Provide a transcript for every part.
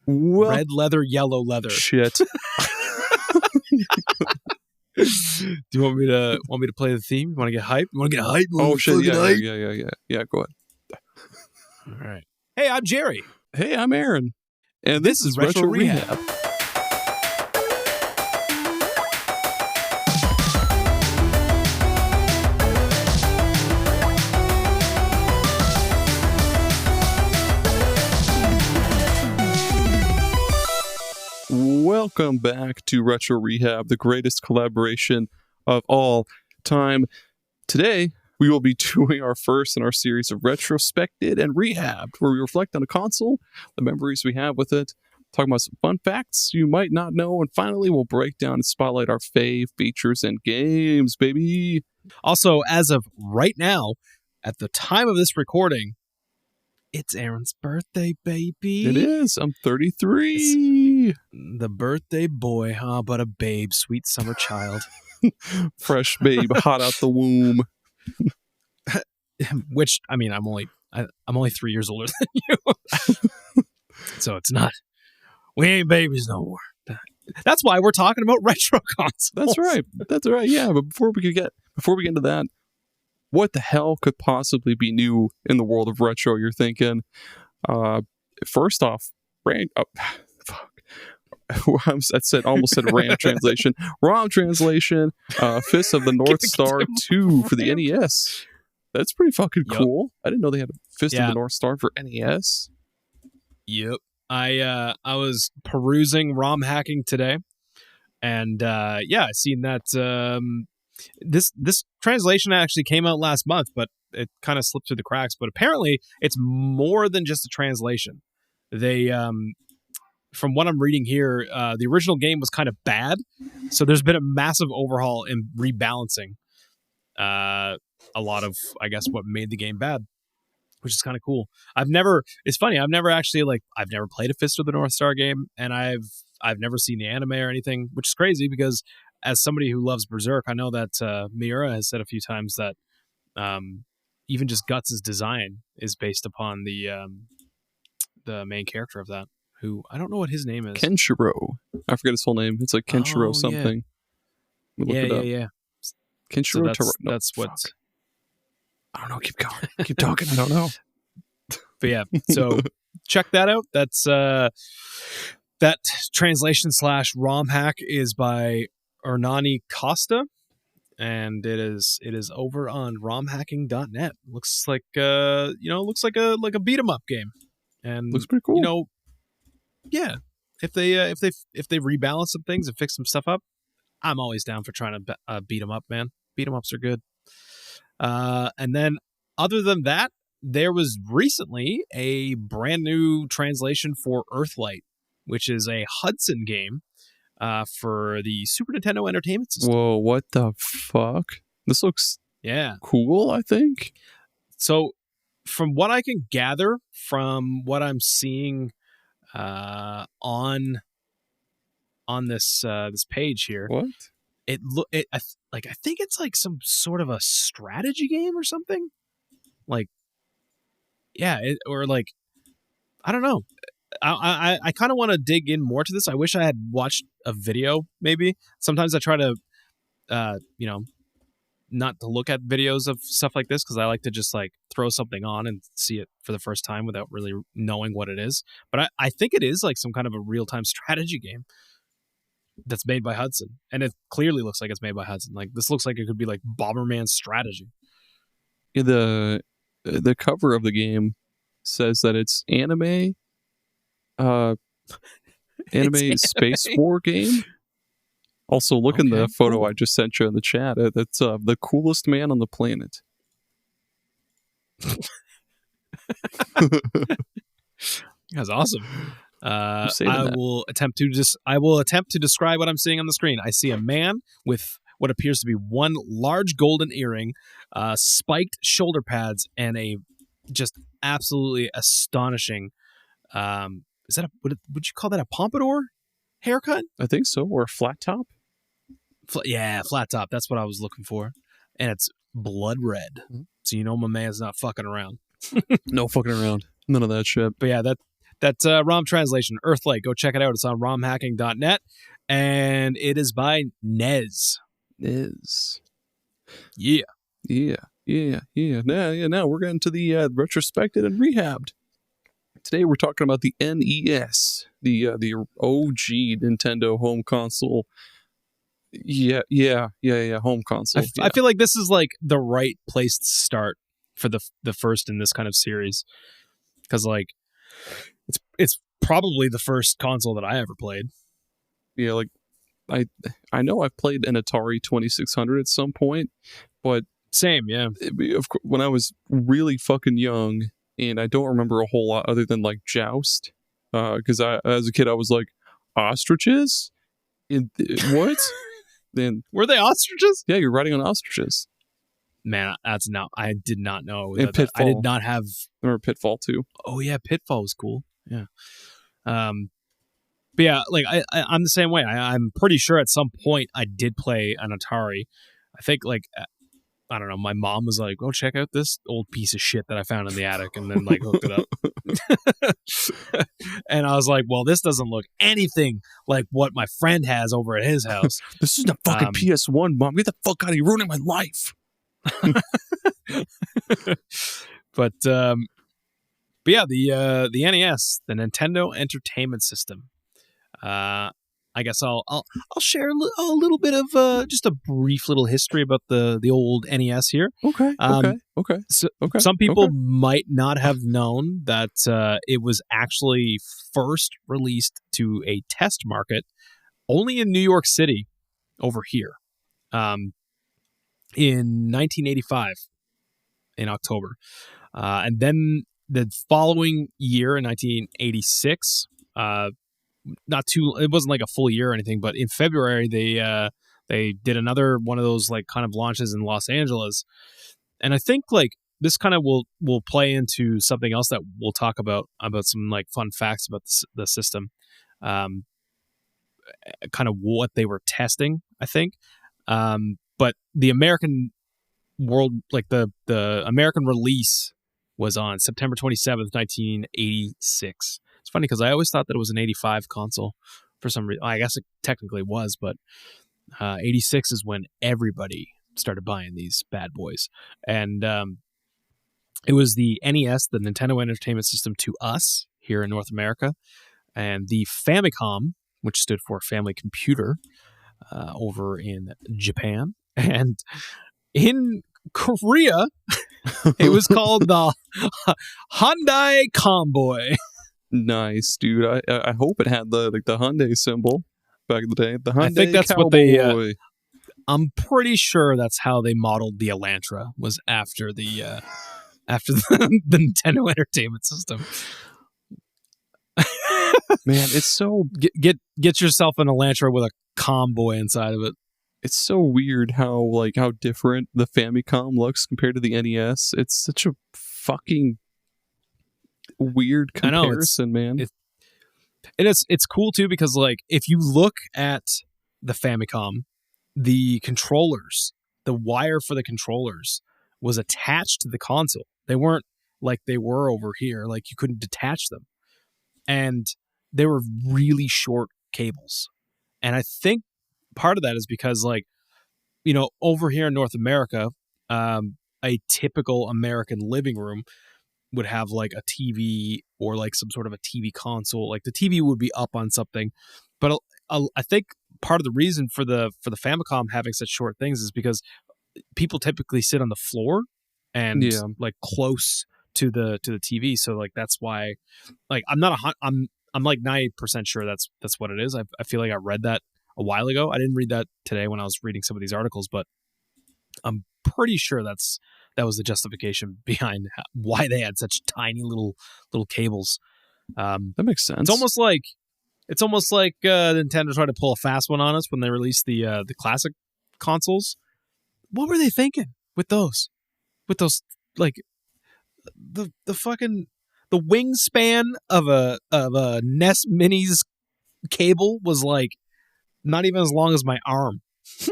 Well, red leather, yellow leather. shit. Do you want me to play the theme? You want to get hype? You want to get hype? Oh shit! Yeah. Go ahead. All right. Hey, I'm Jerry. Hey, I'm Aaron, and this is Retro Rehab. Welcome back to Retro Rehab, the greatest collaboration of all time. Today, we will be doing our first in our series of Retrospected and Rehabbed, where we reflect on a console, the memories we have with it, talking about some fun facts you might not know, and finally, we'll break down and spotlight our fave features and games, baby. Also, as of right now, at the time of this recording, it's Aaron's birthday, baby. It is. I'm 33. The birthday boy, huh? But a babe, sweet summer child. Fresh babe, hot out the womb. Which, I mean, I'm only 3 years older than you. So it's not. We ain't babies no more. That's why we're talking about retro consoles. That's right. Yeah, but before we get into that, what the hell could possibly be new in the world of retro, you're thinking? First off, almost said RAM translation. ROM translation, Fist of the North Star 2 for the NES. That's pretty fucking cool. I didn't know they had a Fist of the North Star for NES. Yep. I was perusing ROM hacking today, and I seen that this translation actually came out last month, but it kind of slipped through the cracks. But apparently, it's more than just a translation. They from what I'm reading here, the original game was kind of bad, so there's been a massive overhaul and rebalancing. A lot of, I guess, what made the game bad, which is kind of cool. It's funny, I've never played a Fist of the North Star game, and I've never seen the anime or anything, which is crazy because as somebody who loves Berserk, I know that Miura has said a few times that even just Guts' design is based upon the main character of that, who I don't know what his name is. Kenshiro. I forget his whole name. It's like Kenshiro something. Yeah. Kenshiro. So that's what. I don't know. Keep going. Keep talking. I don't know. But yeah, so check that out. That's that translation / ROM hack is by Hernani Costa, and it is over on romhacking.net. Looks like a beat 'em up game, and looks pretty cool. Yeah. If they rebalance some things and fix some stuff up, I'm always down for trying to beat 'em up, man. Beat 'em ups are good. And then other than that, there was recently a brand new translation for Earthlight, which is a Hudson game for the Super Nintendo Entertainment System. Whoa, what the fuck? This looks cool, I think. So from what I can gather from what I'm seeing on this page here, what? I think it's like some sort of a strategy game or something. Like, yeah, I don't know. I kind of want to dig in more to this. I wish I had watched a video. Maybe sometimes I try to, not to look at videos of stuff like this because I like to just like throw something on and see it for the first time without really knowing what it is. But I think it is like some kind of a real-time strategy game that's made by Hudson, and it clearly looks like it's made by Hudson. Like this looks like it could be like Bomberman strategy. The cover of the game says that it's anime space war game. Also, look in the photo I just sent you in the chat. That's the coolest man on the planet. That's awesome. I will attempt to describe what I'm seeing on the screen. I see a man with what appears to be one large golden earring, spiked shoulder pads, and a just absolutely astonishing. Is that would you call that a pompadour haircut? I think so, or a flat top. Flat top. That's what I was looking for, and it's blood red. Mm-hmm. So you know my man's not fucking around. No fucking around. None of that shit. But yeah, That ROM translation, Earthlight. Go check it out. It's on romhacking.net, and it is by NES. NES. Yeah. Now we're getting to the retrospected and rehabbed. Today we're talking about the NES, the OG Nintendo home console. Home console. I feel like this is like the right place to start for the first in this kind of series, because like it's probably the first console that I ever played. Yeah, like I know I've played an Atari 2600 at some point, but same, yeah. When I was really fucking young, and I don't remember a whole lot other than like Joust, because as a kid I was like, ostriches? What? Then were they ostriches? Yeah, you're riding on ostriches. Man, I did not know. And Pitfall. I did not have. Remember Pitfall too? Oh yeah, Pitfall was cool. Yeah. But yeah, like I'm the same way. I'm pretty sure at some point I did play an Atari. I think like, I don't know, my mom was like, "Oh, check out this old piece of shit that I found in the attic," and then like hooked it up. And I was like, "Well, this doesn't look anything like what my friend has over at his house." This is the fucking PS1, Mom. Get the fuck out of here! You're ruining my life. But yeah, the NES, the Nintendo Entertainment System. I guess I'll share a little bit of just a brief little history about the old NES here. Okay. So, some people might not have known that it was actually first released to a test market only in New York City over here in 1985 in October. And then the following year in 1986, it wasn't like a full year or anything, but in February they did another one of those like kind of launches in Los Angeles. And I think like this kind of will play into something else that we'll talk about some like fun facts about the system, kind of what they were testing, I think. But the American world, like the American release was on September 27th, 1986. It's funny because I always thought that it was an 85 console for some reason. I guess it technically was, but 86 is when everybody started buying these bad boys. And it was the NES, the Nintendo Entertainment System to us here in North America, and the Famicom, which stood for Family Computer, over in Japan. And in Korea, it was called the Hyundai Comboy. Nice, dude. I hope it had the Hyundai symbol back in the day. The Hyundai I think that's Cowboy. What they. I'm pretty sure that's how they modeled the Elantra. Was after the Nintendo Entertainment System. Man, it's so get yourself an Elantra with a Comboy inside of it. It's so weird how different the Famicom looks compared to the NES. It's such a fucking weird comparison, man. It's cool too because like if you look at the Famicom, the controllers, the wire for the controllers was attached to the console. They weren't like they were over here. Like you couldn't detach them, and they were really short cables. And I think part of that is because like, you know, over here in North America, a typical American living room would have like a TV or like some sort of a TV console. Like the TV would be up on something, but I think part of the reason for the Famicom having such short things is because people typically sit on the floor and like close to the TV. So like that's why, like I'm like 90% sure that's what it is. I feel like I read that a while ago. I didn't read that today when I was reading some of these articles, but I'm pretty sure that was the justification behind why they had such tiny little cables. That makes sense. It's almost like Nintendo tried to pull a fast one on us when they released the classic consoles. What were they thinking with those? With those, like the fucking the wingspan of a NES Mini's cable was like not even as long as my arm.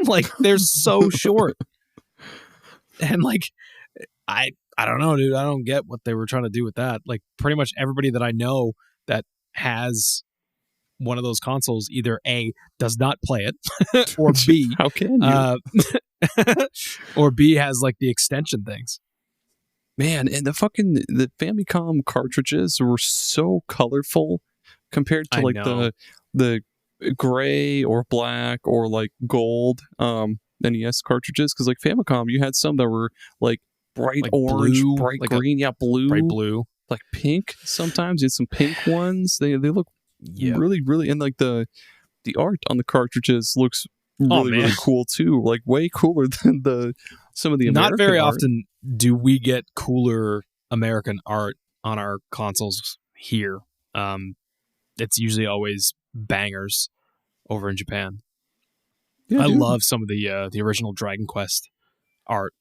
Like they're so short. And like I don't know, dude. I don't get what they were trying to do with that. Like pretty much everybody that I know that has one of those consoles either A, does not play it, or B, how can you? or B, has like the extension things. Man, and the Famicom cartridges were so colorful compared to I like know. the gray or black or like gold NES cartridges, because like Famicom, you had some that were like bright Like orange, blue, bright like green, blue, bright blue. like pink. Sometimes you had some pink ones. They look Yeah. really, really, and like the art on the cartridges looks Oh, really, man. really cool too. Like way cooler than some of the American Not very art. often do we get cooler American art on our consoles here. It's usually always bangers over in Japan. Yeah, I dude. love some of the original Dragon Quest art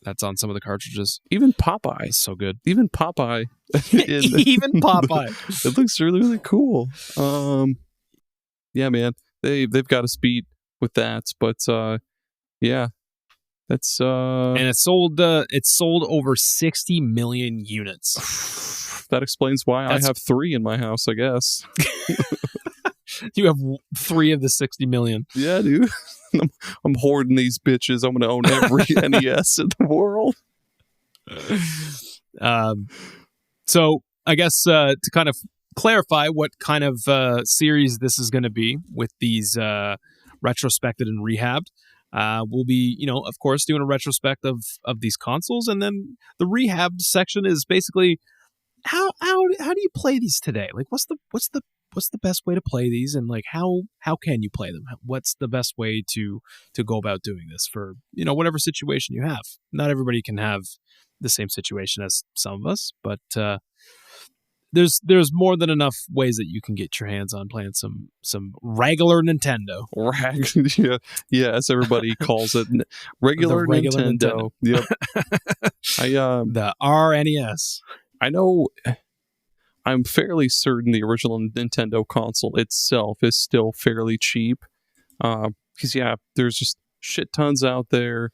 that's on some of the cartridges. Even Popeye. It's so good. Even Popeye. Even Popeye. It looks really, really cool. Yeah, man. They've got us beat with that, but yeah. That's And it sold over 60 million units. that explains why I have 3 in my house, I guess. You have 3 of the 60 million. Yeah, dude. I'm hoarding these bitches. I'm gonna own every NES in the world. So I guess to kind of clarify what kind of series this is going to be with these retrospected and rehabbed, we'll be, of course, doing a retrospect of these consoles, and then the rehabbed section is basically how do you play these today? Like, what's the best way to play these, and like how can you play them? What's the best way to go about doing this for whatever situation you have? Not everybody can have the same situation as some of us, but there's more than enough ways that you can get your hands on playing some regular Nintendo. Yeah, as everybody calls it, regular Nintendo. Yep. The RNES. I know. I'm fairly certain the original Nintendo console itself is still fairly cheap. Because there's just shit tons out there.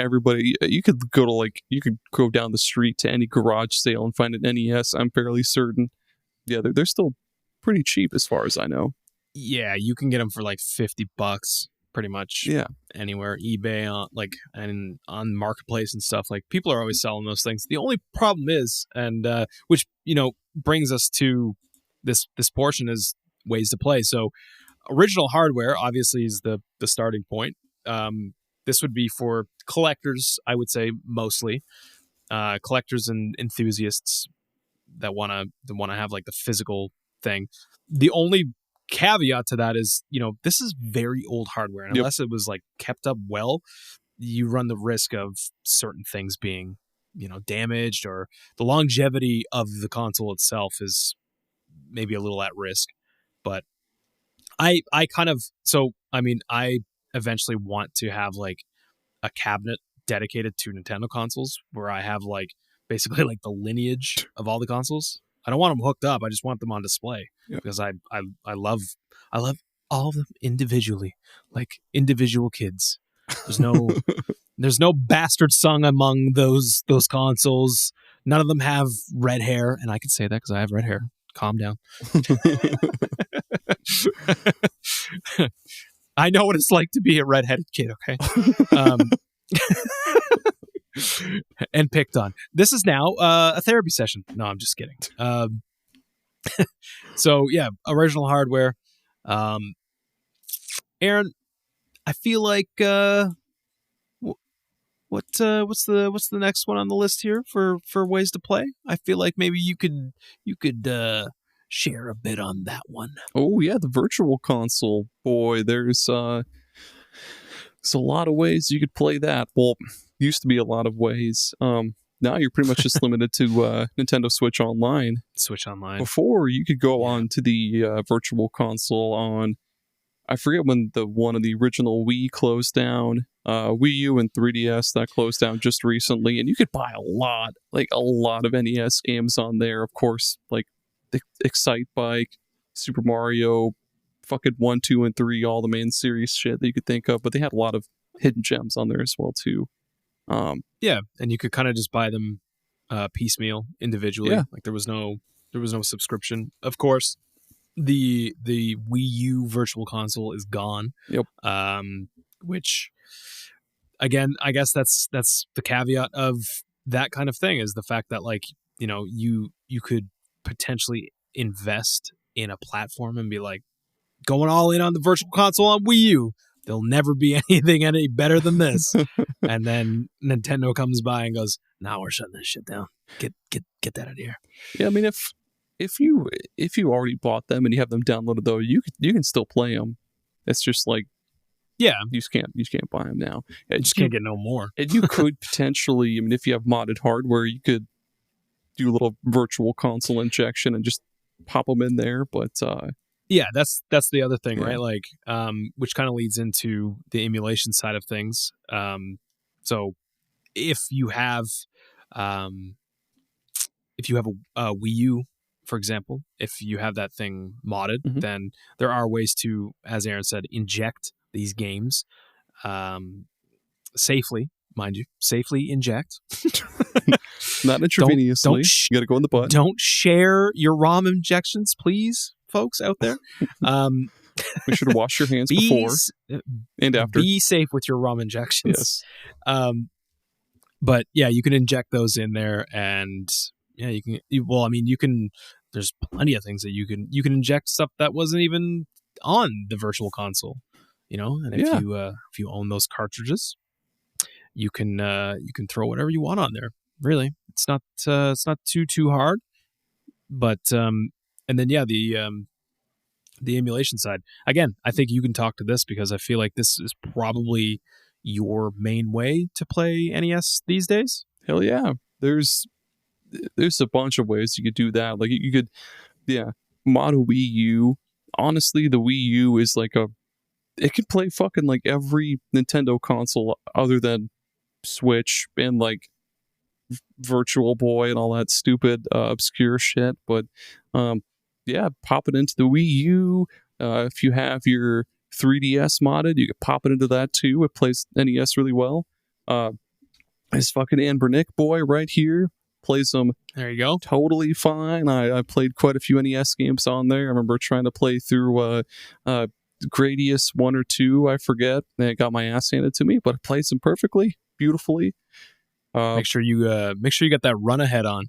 Everybody, you could go down the street to any garage sale and find an NES. I'm fairly certain. Yeah, they're still pretty cheap as far as I know. Yeah, you can get them for like $50, pretty much. Yeah, anywhere, eBay, and on Marketplace and stuff. Like, people are always selling those things. The only problem is, and which brings us to this portion, is ways to play. So, original hardware obviously is the starting point. This would be for collectors, I would say, mostly collectors and enthusiasts that want to have like the physical thing. The only caveat to that is, this is very old hardware, and unless it was like kept up well, you run the risk of certain things being damaged, or the longevity of the console itself is maybe a little at risk. But I eventually want to have like a cabinet dedicated to Nintendo consoles, where I have like basically like the lineage of all the consoles. I don't want them hooked up. I just want them on display, because I love all of them individually, like individual kids. There's no bastard son among those consoles. None of them have red hair, and I can say that because I have red hair. Calm down. I know what it's like to be a redheaded kid, okay? And picked on. This is now a therapy session. No, I'm just kidding. So, yeah, original hardware. Aaron, I feel like what's the next one on the list here for ways to play? I feel like maybe you could share a bit on that one. Oh yeah, the virtual console. Boy, there's a lot of ways you could play that. Well, used to be a lot of ways. Now you're pretty much just limited to Nintendo Switch Online. Before, you could go on to the virtual console on, I forget when one of the original Wii closed down. Wii U and 3DS, that closed down just recently, and you could buy a lot of NES games on there. Of course, like the Excite Bike, Super Mario, fucking 1, 2, and 3, all the main series shit that you could think of. But they had a lot of hidden gems on there as well too. Yeah, and you could kind of just buy them piecemeal, individually. Yeah. Like, there was no There was no subscription. Of course, the Wii U Virtual Console is gone. Yep. Which, again, I guess that's the caveat of that kind of thing, is the fact that, like, you know, you could potentially invest in a platform and be like, going all in on the Virtual Console on Wii U. There'll never be anything any better than this. And then Nintendo comes by and goes, "Nah, we're shutting this shit down. Get that out of here." Yeah, I mean, if you already bought them and you have them downloaded, though, you can still play them. It's just like, yeah, you just can't buy them now. You just can't get no more. And you could potentially, I mean, if you have modded hardware, you could do a little Virtual Console injection and just pop them in there. But yeah, that's the other thing, Yeah. right? Like, which kind of leads into the emulation side of things. So if you have a Wii U, for example, if you have that thing modded, Mhm. then there are ways to, as Aaron said, inject these games safely, mind you, safely inject. not intravenously. You got to go in the butt. Don't share your ROM injections, please, folks out there. Make sure to wash your hands before and after. Be safe with your ROM injections. Yes. But yeah, you can inject those in there, and yeah, you can. Well, I mean, you can. There's plenty of things that you can inject stuff that wasn't even on the Virtual Console, you know. And if you own those cartridges, you can throw whatever you want on there. Really, it's not too hard. But and then yeah, the emulation side. Again, I think you can talk to this because I feel like this is probably your main way to play NES these days. Hell yeah. There's a bunch of ways you could do that. Like you could, mod a Wii U. Honestly, the Wii U is like it can play fucking like every Nintendo console other than Switch and like Virtual Boy and all that stupid obscure shit. But pop it into the Wii U. If you have your 3DS modded, you can pop it into that too. It plays NES really well. This fucking Anbernick boy right here plays them. There you go. Totally fine. I played quite a few NES games on there. I remember trying to play through Gradius 1 or 2, I forget. And it got my ass handed to me, but it plays them perfectly, beautifully. Make sure you get that run ahead on.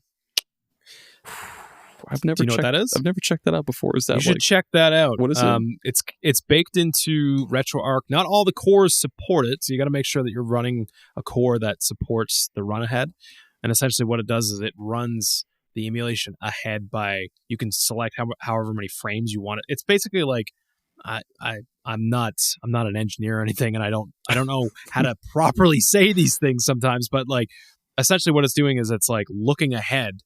I've never Do you know what that is? I've never checked that out before. Is that you should check that out? What is it? It's baked into RetroArch. Not all the cores support it, so you got to make sure that you're running a core that supports the run ahead. And essentially, what it does is it runs the emulation ahead by, you can select however many frames you want it. It's basically like, I'm not an engineer or anything, and I don't know how to properly say these things sometimes, but like essentially what it's doing is it's like looking ahead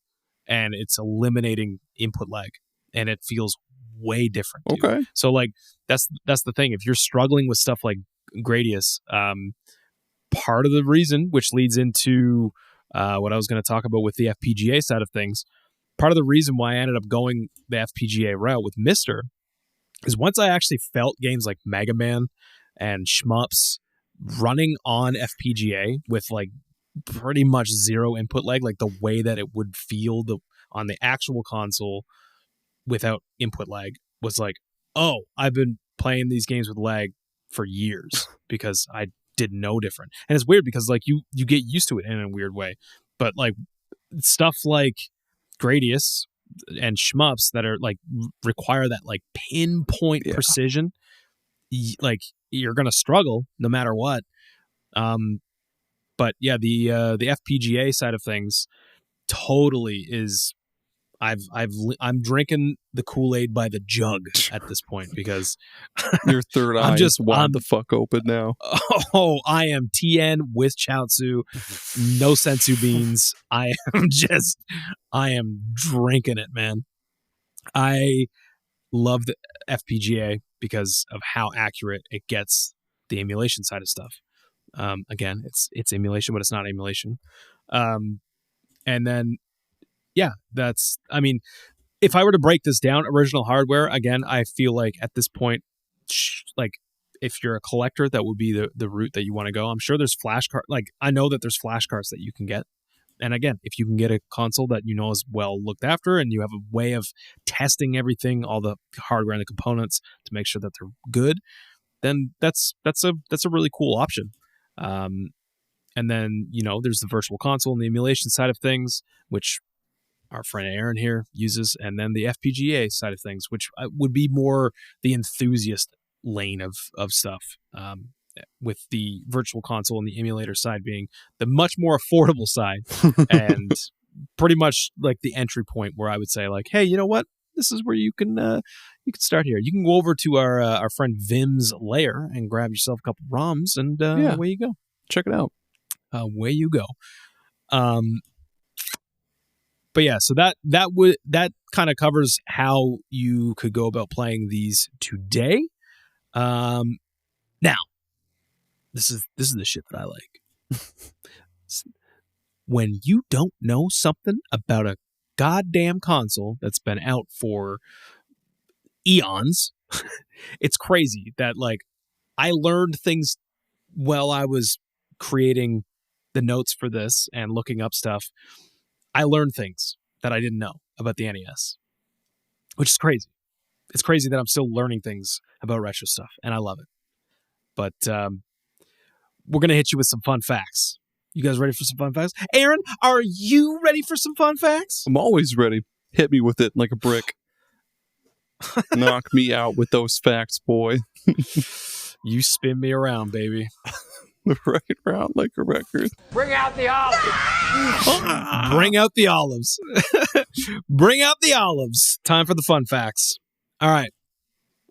and it's eliminating input lag, and it feels way different. Dude. Okay. So like that's the thing. If you're struggling with stuff like Gradius, part of the reason, which leads into what I was going to talk about with the FPGA side of things, part of the reason why I ended up going the FPGA route with Mister is once I actually felt games like Mega Man and Shmups running on FPGA with like pretty much zero input lag, like the way that it would feel on the actual console without input lag, was like, oh, I've been playing these games with lag for years because I did no different. And it's weird because like you get used to it in a weird way, but like stuff like Gradius and Shmups that are like require that like pinpoint precision, like you're gonna struggle no matter what. But yeah, the FPGA side of things totally is. I'm drinking the Kool-Aid by the jug at this point because your third eye is wide the fuck open now. Oh, I am TN with Chaozu, no sensu beans. I am drinking it, man. I love the FPGA because of how accurate it gets the emulation side of stuff. Again, it's emulation, but it's not emulation. And then, yeah, I mean, if I were to break this down, original hardware, again, I feel like at this point, like if you're a collector, that would be the route that you want to go. I'm sure there's flashcard. Like I know that there's flashcards that you can get And again, if you can get a console that you know is well looked after and you have a way of testing everything, all the hardware and the components to make sure that they're good, then that's a really cool option. And then, there's the virtual console and the emulation side of things, which our friend Aaron here uses, and then the FPGA side of things, which would be more the enthusiast lane of stuff, with the virtual console and the emulator side being the much more affordable side and pretty much like the entry point where I would say like, hey, you know what? This is where you can start here. You can go over to our friend Vim's lair and grab yourself a couple ROMs and away you go. Check it out. Away you go. But yeah, so that kind of covers how you could go about playing these today. Now, this is the shit that I like. When you don't know something about a goddamn console that's been out for eons, it's crazy that like I learned things while I was creating the notes for this and looking up stuff. I learned things that I didn't know about the NES, which is crazy. It's crazy that I'm still learning things about retro stuff, and I love it. But we're going to hit you with some fun facts. You guys ready for some fun facts? Aaron, are you ready for some fun facts? I'm always ready. Hit me with it like a brick. Knock me out with those facts, boy. You spin me around, baby. Right around like a record. Bring out the olives. Bring out the olives. Bring out the olives. Time for the fun facts. All right.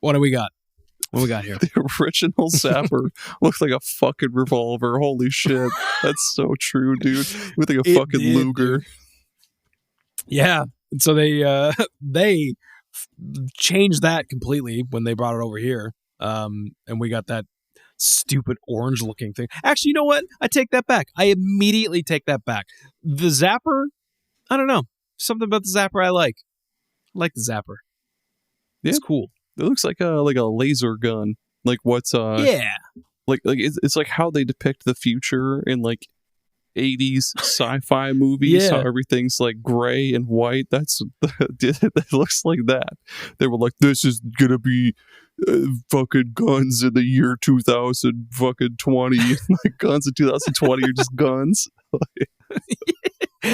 What do we got? What do we got here? The original Zapper looks like a fucking revolver. Holy shit. That's so true, dude. With like a fucking Luger. Dude. Yeah. So they changed that completely when they brought it over here. And we got that stupid orange looking thing. Actually, you know what? I take that back. I immediately take that back. The Zapper, I don't know. Something about the Zapper I like. I like the Zapper. It's cool. It looks like a laser gun. Like what's yeah. Like it's like how they depict the future in like 80s sci-fi movies. How everything's like gray and white. It looks like that. They were like, this is gonna be fucking guns in the year 2000 fucking 20. Like guns in 2020 are just guns.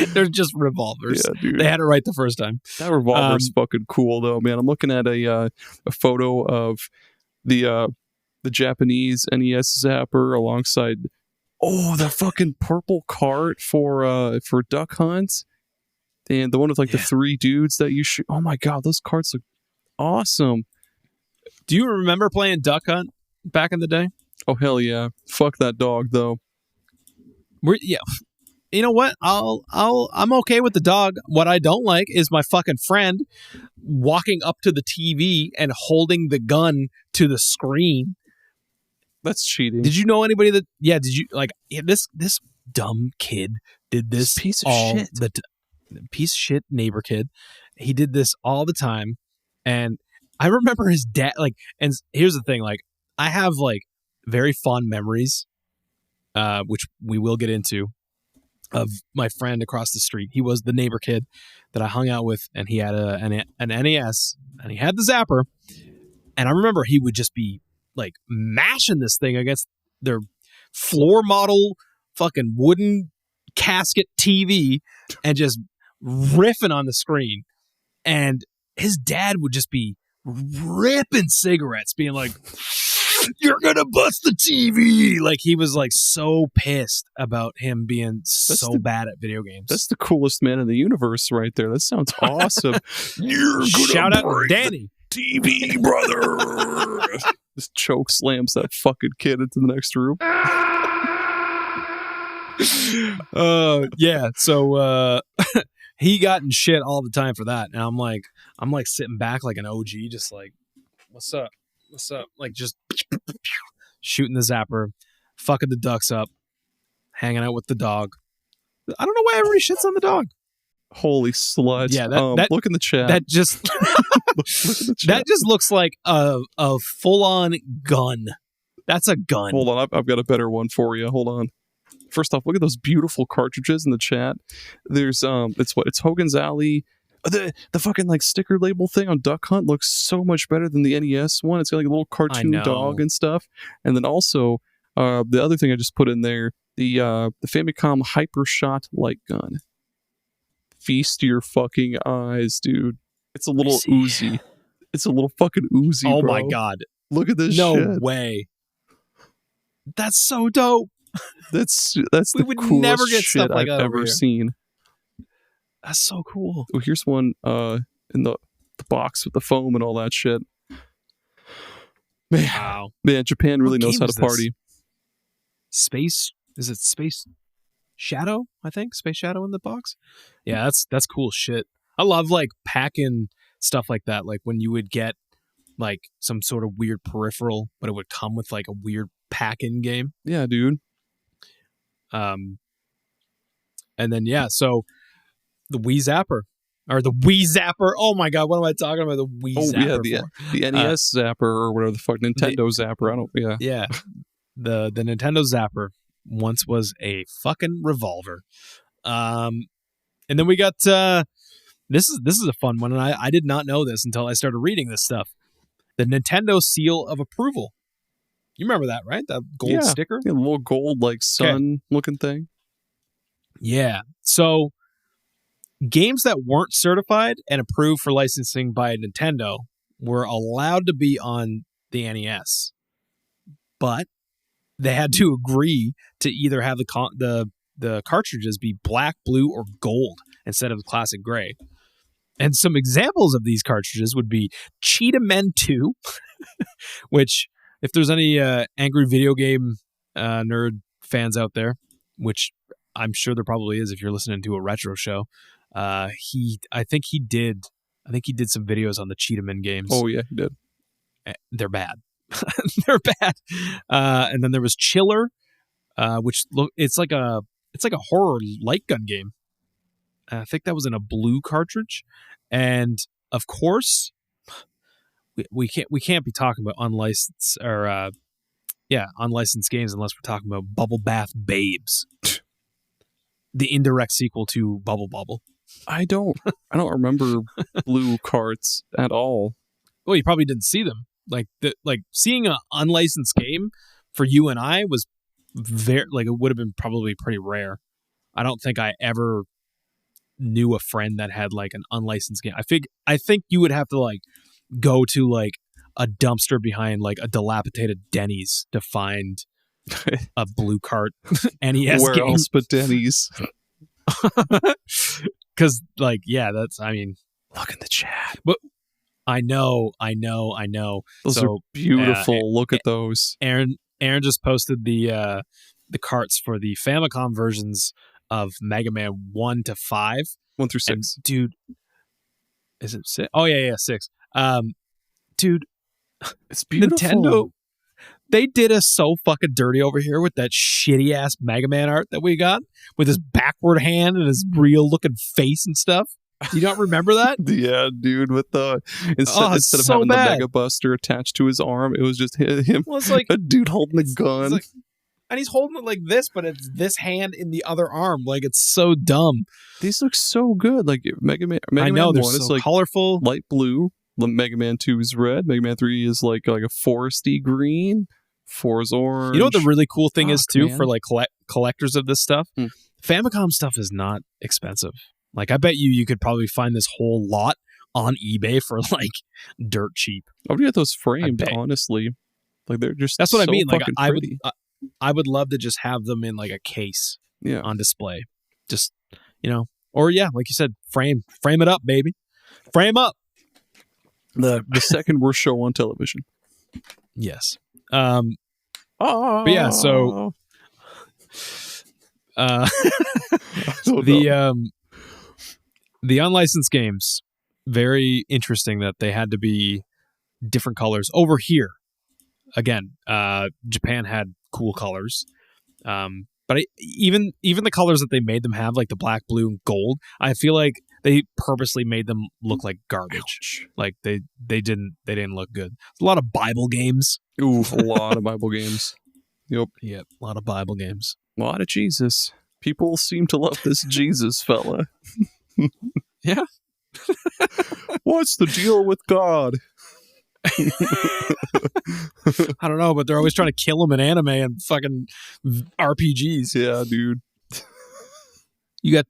They're just revolvers. Yeah, dude. They had it right the first time. That revolver's fucking cool though, man. I'm looking at a photo of the Japanese NES Zapper alongside the fucking purple cart for Duck Hunt, and the one with like the three dudes that you shoot. Oh my god, those carts look awesome. Do you remember playing Duck Hunt back in the day? Oh hell yeah! Fuck that dog though. You know what? I'm okay with the dog. What I don't like is my fucking friend walking up to the TV and holding the gun to the screen. That's cheating. Did you know anybody that? Yeah. Did you like this dumb kid did this piece of shit? The piece of shit neighbor kid. He did this all the time, and I remember his dad. Like, and here's the thing. Like, I have like very fond memories, which we will get into, of my friend across the street. He was the neighbor kid that I hung out with, and he had an NES, and he had the Zapper, and I remember he would just be like mashing this thing against their floor model fucking wooden casket TV and just riffing on the screen. And his dad would just be ripping cigarettes, being like, you're gonna bust the TV. Like he was like so pissed about him being bad at video games. That's the coolest man in the universe right there. That sounds awesome. You're gonna shout out Danny. TV, brother. Just choke slams that fucking kid into the next room. Yeah. So he got in shit all the time for that, and I'm like sitting back like an OG, just like, what's up? What's up? Like just shooting the Zapper, fucking the ducks up, hanging out with the dog. I don't know why everybody shits on the dog. Holy slut. Yeah, look in the chat. That just that just looks like a full-on gun. That's a gun. Hold on, I've got a better one for you. Hold on. First off, look at those beautiful cartridges in the chat. There's it's Hogan's Alley. The fucking like sticker label thing on Duck Hunt looks so much better than the NES one. It's got like a little cartoon dog and stuff. And then also the other thing I just put in there, the Famicom Hypershot light gun. Feast your fucking eyes, dude. It's a little Uzi. It's a little fucking Uzi. Oh bro. my god! Look at this. No shit. way. That's so dope. That's We the would coolest never get shit stuff like I've that over ever here. seen. That's so cool. Oh, here's one in the box with the foam and all that shit. Wow. Man, Japan really What knows game how to is this? party. Space? Is it Space Shadow? I think Space Shadow in the box. Yeah, that's cool shit. I love like packing stuff like that. Like when you would get like some sort of weird peripheral, but it would come with like a weird pack-in game. Yeah, dude. And then so the Wii Zapper. Or the Wii Zapper. Oh my god, what am I talking about? The Wii Zapper. Yeah, for? the NES Zapper or whatever the fuck, Nintendo Zapper. I don't. Yeah. Yeah, the Nintendo Zapper once was a fucking revolver. And then we got this is a fun one, and I did not know this until I started reading this stuff. The Nintendo Seal of Approval. You remember that, right? That gold sticker? Yeah, the little gold like sun looking thing. Yeah. So games that weren't certified and approved for licensing by Nintendo were allowed to be on the NES, but they had to agree to either have the cartridges be black, blue, or gold instead of classic gray. And some examples of these cartridges would be Cheetah Men 2, which, if there's any angry video game nerd fans out there, which I'm sure there probably is if you're listening to a retro show, I think he did some videos on the Cheetah Men games. Oh yeah, he did. They're bad. They're bad. And then there was Chiller, which it's like a horror light gun game. I think that was in a blue cartridge, and of course, we can't be talking about unlicensed games unless we're talking about Bubble Bath Babes, the indirect sequel to Bubble Bobble. I don't remember blue carts at all. Well, you probably didn't see them. Like seeing an unlicensed game for you and I was it would have been probably pretty rare. I don't think I ever knew a friend that had like an unlicensed game. I think you would have to like go to like a dumpster behind like a dilapidated Denny's to find a blue cart NES Where game. else but Denny's? Because that's, I mean, look in the chat. But I know. Those are beautiful. Look at those. Aaron just posted the carts for the Famicom versions of Mega Man 1 to 5. 1 through 6. And, dude, is it 6? Oh, yeah, 6. Dude, it's beautiful. Nintendo, they did us so fucking dirty over here with that shitty ass Mega Man art that we got with his backward hand and his real looking face and stuff. Do you not remember that? Yeah, dude. With the instead of so having bad. the Mega Buster attached to his arm, it was just him. Well, it's like a dude holding a gun, and he's holding it like this, but it's this hand in the other arm. Like, it's so dumb. These look so good. Like Mega Man. I know, they're 1 is so like colorful, light blue. Mega Man 2 is red. Mega Man 3 is like a foresty green. 4 is orange. You know what the really cool thing is too, man. for like collectors of this stuff? Famicom stuff is not expensive. Like, I bet you could probably find this whole lot on eBay for like dirt cheap. I would get those framed, honestly. Like, they're just that's what so I mean. Like, pretty. I would love to just have them in like a case, on display. Just, or like you said, frame it up, baby. Frame up. The second worst show on television. Yes. But yeah, so the unlicensed games, very interesting that they had to be different colors. Over here, again, Japan had cool colors, but even the colors that they made them have, like the black, blue, and gold, I feel like they purposely made them look like garbage. Ouch. Like they didn't look good. A lot of Bible games. Ooh, a lot of Bible games. Yep. Yep. A lot of Bible games. A lot of Jesus. People seem to love this Jesus fella. Yeah. What's the deal with God? I don't know, but they're always trying to kill him in anime and fucking RPGs. Yeah, dude. You got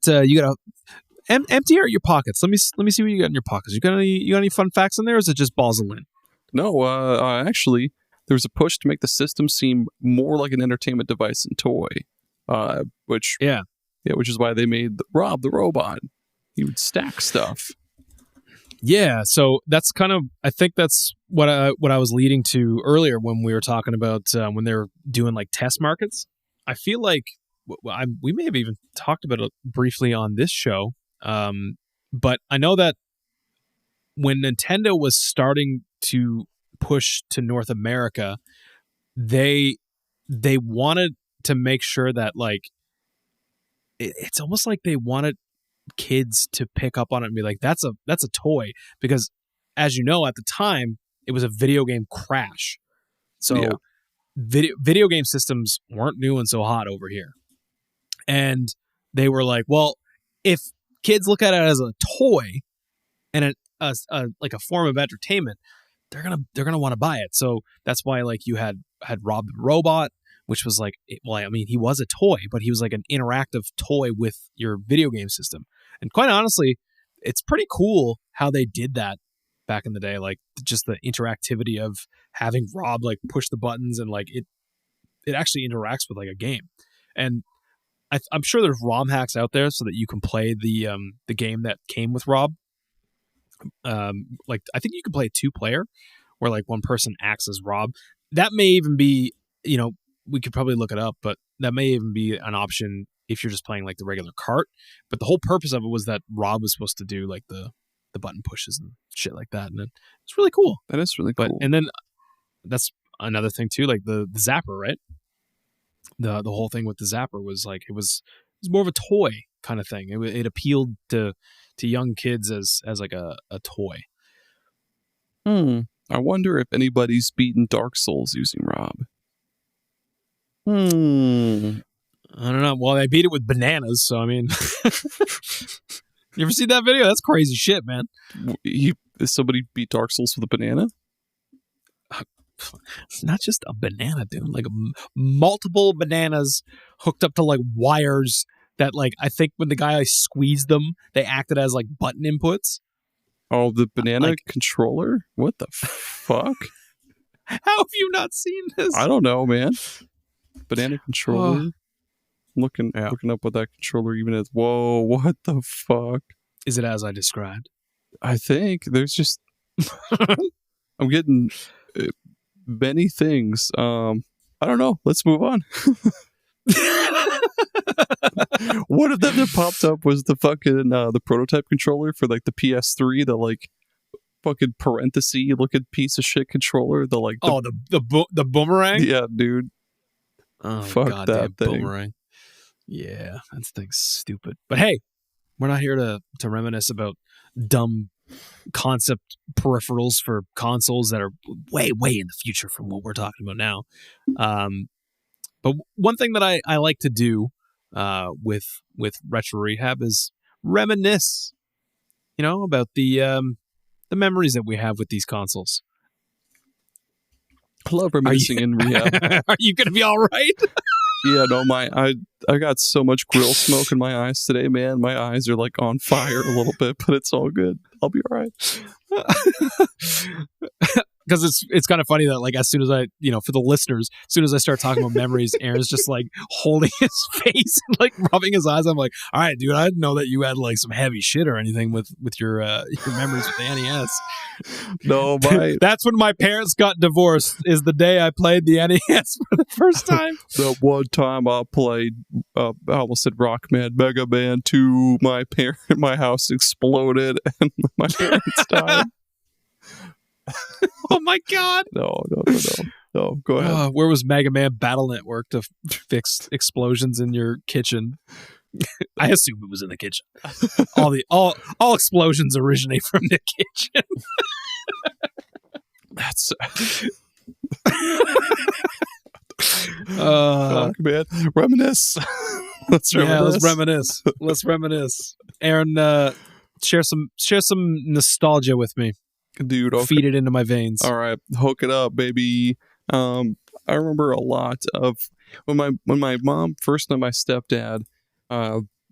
empty out your pockets. Let me see what you got in your pockets. You got any fun facts in there, or is it just balls of lint? No, actually, there was a push to make the system seem more like an entertainment device and toy, which is why they made Rob the robot. He would stack stuff. Yeah, so that's kind of, I think that's what I was leading to earlier when we were talking about when they were doing like test markets. I feel like we may have even talked about it briefly on this show, but I know that when Nintendo was starting to push to North America, they wanted to make sure that like it's almost like they wanted kids to pick up on it and be like, that's a toy, because as you know, at the time it was a video game crash. So video game systems weren't doing so hot over here, and they were like, well, if kids look at it as a toy and like a form of entertainment, they're gonna want to buy it. So that's why like you had Rob the Robot, which was like, well, I mean, he was a toy, but he was like an interactive toy with your video game system. And quite honestly, it's pretty cool how they did that back in the day. Like just the interactivity of having Rob like push the buttons and like it actually interacts with like a game. And I'm sure there's ROM hacks out there so that you can play the game that came with Rob. Like I think you can play 2-player where like one person acts as Rob. That may even be, we could probably look it up, but that may even be an option if you're just playing like the regular cart. But the whole purpose of it was that Rob was supposed to do like the button pushes and shit like that. And it's really cool. That is really cool. And then that's another thing too, like the Zapper, right? The whole thing with the Zapper was like, it was more of a toy kind of thing. It appealed to young kids as like a toy. I wonder if anybody's beaten Dark Souls using Rob. I don't know. Well, they beat it with bananas, so I mean, you ever see that video? That's crazy shit, man. Somebody beat Dark Souls with a banana? It's not just a banana, dude. Like multiple bananas hooked up to like wires that, like, I think when the guy squeezed them, they acted as like button inputs. Oh, the banana controller? What the fuck? How have you not seen this? I don't know, man. Banana controller. Looking up what that controller even is. Whoa, what the fuck? Is it as I described? I think there's just I'm getting many things. I don't know. Let's move on. One of them that popped up was the fucking the prototype controller for like the PS3, the like fucking parenthesis looking piece of shit controller. The boomerang. Yeah, dude. Oh, fuck goddamn that thing. Boomerang. Yeah, that thing's stupid. But hey, we're not here to reminisce about dumb concept peripherals for consoles that are way, way in the future from what we're talking about now. But one thing that I like to do with Retro Rehab is reminisce, about the memories that we have with these consoles. I love reminiscing in Rehab. Are you gonna be all right? Yeah, no, I got so much grill smoke in my eyes today, man. My eyes are like on fire a little bit, but it's all good. I'll be all right. Because it's kind of funny that like as soon as I, for the listeners, as soon as I start talking about memories, Aaron's just like holding his face and like rubbing his eyes. I'm like, all right, dude, I didn't know that you had like some heavy shit or anything with your memories with the NES. No, that's when my parents got divorced. Is the day I played the NES for the first time. The one time I played, I almost said Rockman, Mega Man 2. My house exploded and my parents died. Oh my god! No, go ahead. Where was Mega Man Battle Network to fix explosions in your kitchen? I assume it was in the kitchen. All explosions originate from the kitchen. Fuck, man. Reminisce. Let's reminisce. Let's reminisce. Aaron, share some nostalgia with me. Dude, okay. Feed it into my veins. All right, hook it up, baby. I remember a lot of when my mom first met my stepdad.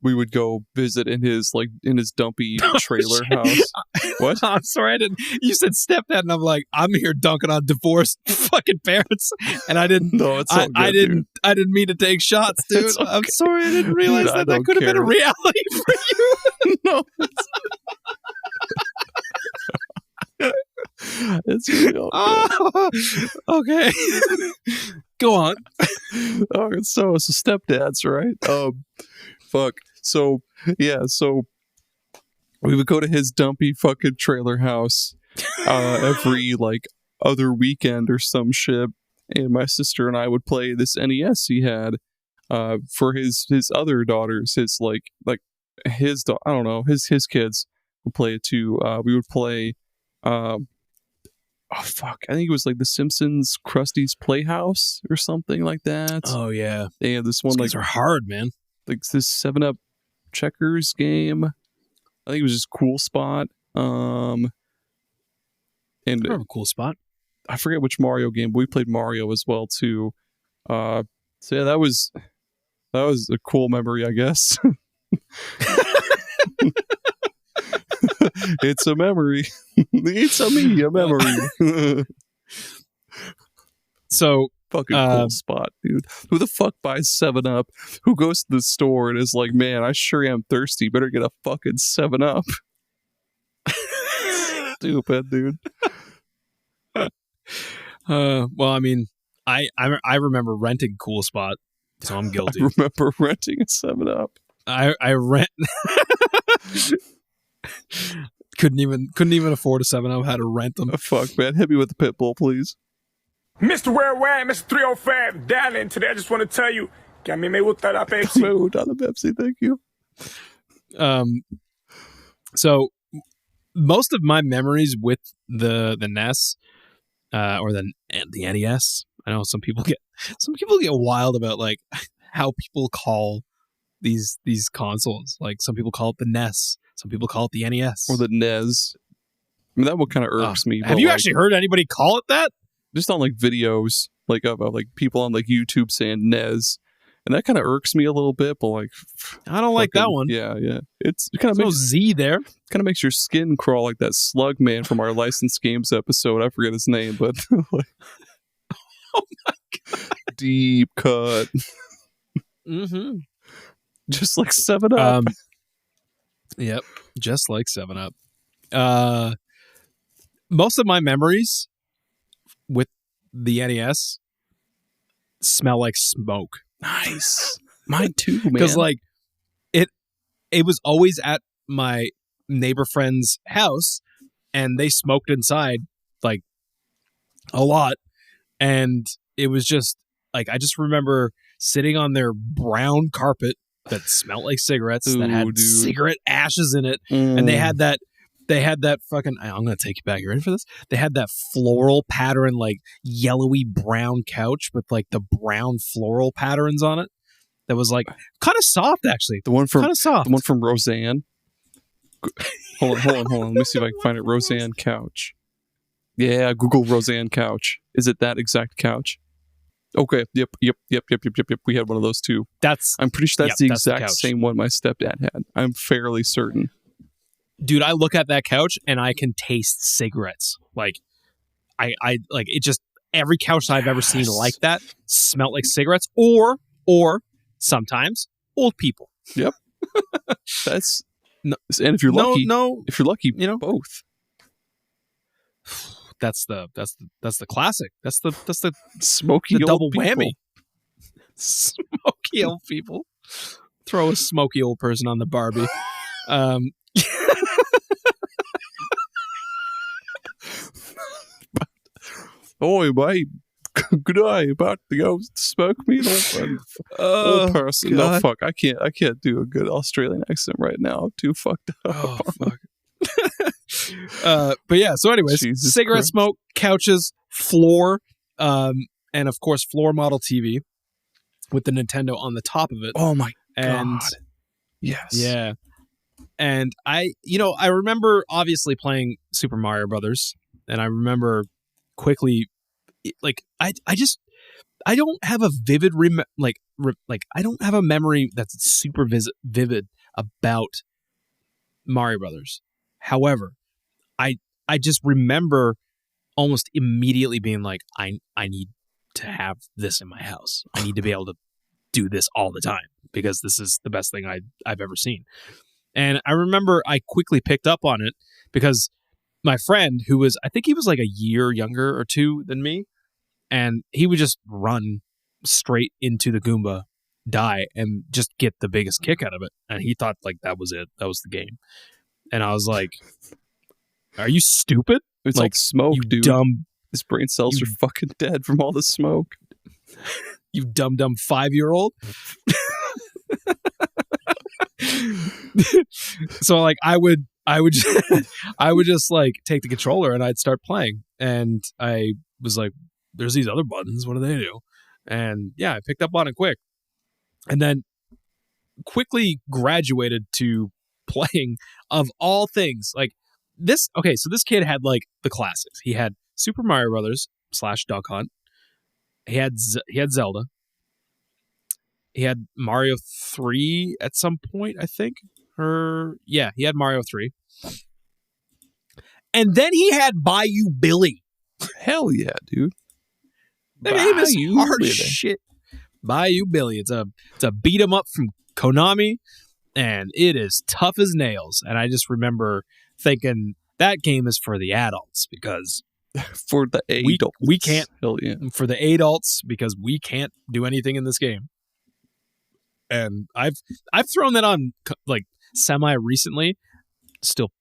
We would go visit in his dumpy trailer house. What? I'm sorry, I didn't. You said stepdad, and I'm like, I'm here dunking on divorced fucking parents, and I didn't. No, it's all good, I didn't. dude. I didn't mean to take shots, dude. It's okay. I'm sorry, I didn't realize Dude, that could have been a reality for you. No. It's really all good. Okay. Go on. Oh, so stepdads, right? Fuck. So we would go to his dumpy fucking trailer house every other weekend or some shit, and my sister and I would play this NES he had for his other daughters, his I don't know, his kids would play it too. We would play I think it was like the Simpsons Krusty's Playhouse or something like that. Oh yeah. They had this one These are hard, man. like this 7-Up checkers game. I think it was just Cool Spot. And a cool spot. I forget which Mario game, but we played Mario as well too. So yeah, that was a cool memory, I guess. It's a memory. It's a memory. So fucking cool spot, dude. Who the fuck buys 7-Up? Who goes to the store and is like, man, I sure am thirsty. Better get a fucking 7-Up. Stupid, dude. Well, I mean, I remember renting Cool Spot, so I'm guilty. I remember renting a 7-Up. I rent. couldn't even afford a 7-Up. Had to rent them. Fuck, man. Hit me with the pit bull, please. Mr. Worldwide, Mr. 305, dialing today. I just want to tell you, que a mí me gusta la Pepsi. Me gusta la Pepsi, thank you. So most of my memories with the NES, or the NES. I know some people get wild about like how people call these consoles. Like some people call it the NES, some people call it the NES Or the NES. I mean, that one kind of irks me. Have you actually heard anybody call it that? Just on like videos, like of like people on like YouTube saying NES, and that kind of irks me a little bit. But like, I don't like that one. Yeah, it kind of no makes Z there. Kind of makes your skin crawl like that Slug Man from our Licensed Games episode. I forget his name, but like, oh my god, deep cut. Mm-hmm. Just like 7-Up. Yep, just like 7-Up. Most of my memories with the NES smell like smoke. Nice. Mine too, man. Because like it was always at my neighbor friend's house, and they smoked inside like a lot, and it was just like I just remember sitting on their brown carpet that smelled like cigarettes, that had cigarette ashes in it, and they had that fucking, I'm gonna take you back. You ready for this? They had that floral pattern, like yellowy brown couch with like the brown floral patterns on it. That was like kind of soft, actually. The one from kind of soft. The one from Roseanne. Hold on. Let me see if I can find it. Roseanne couch. Yeah, Google Roseanne couch. Is it that exact couch? Okay. Yep. We had one of those too. I'm pretty sure that's the exact same one my stepdad had. I'm fairly certain. Dude, I look at that couch and I can taste cigarettes. Like, I like it. Just every couch I've ever seen like that smelled like cigarettes, or sometimes old people. Yep. That's and if you're lucky, if you're lucky, both. That's the classic. That's the smoky the old double people. whammy. Smoky old people. Throw a smoky old person on the Barbie. Oi, mate. Good day about the old smoke me old person. God. No, fuck. I can't do a good Australian accent right now. I'm too fucked up. Oh, fuck. But yeah, so anyways, Jesus cigarette Christ. smoke, couches, floor, and of course, floor model TV. with the Nintendo on the top of it. Oh my And god. Yes. yeah. And I remember obviously playing Super Mario Brothers, and I remember quickly, like, I don't have a vivid I don't have a memory that's super vivid about Mario Brothers. However, I just remember almost immediately being like, I need to have this in my house. I need to be able to do this all the time because this is the best thing I've ever seen. And I remember I quickly picked up on it because my friend, who was, I think he was like a year younger or two than me, and he would just run straight into the Goomba, die, and just get the biggest kick out of it. And he thought like that was it. That was the game. And I was like, are you stupid? It's like like smoke, you dude. dumb, His brain cells are fucking dead from all the smoke. you dumb 5-year-old. So like I would just like take the controller and I'd start playing, and I was like, there's these other buttons, what do they do? And yeah, I picked up on it quick, and then quickly graduated to playing, of all things, like this. Okay, so this kid had like the classics. He had Super Mario Brothers / Duck Hunt. He had Zelda. He had Mario 3 at some point, I think. He had Mario 3. And then he had Bayou Billy. Hell yeah, dude. The game is Bayou hard Billy. as shit. Bayou Billy. It's a beat 'em up from Konami, and it is tough as nails. And I just remember thinking that game is for the adults because For the adults. we can't. Hell yeah. For the adults because we can't do anything in this game. And I've thrown that on like semi recently, still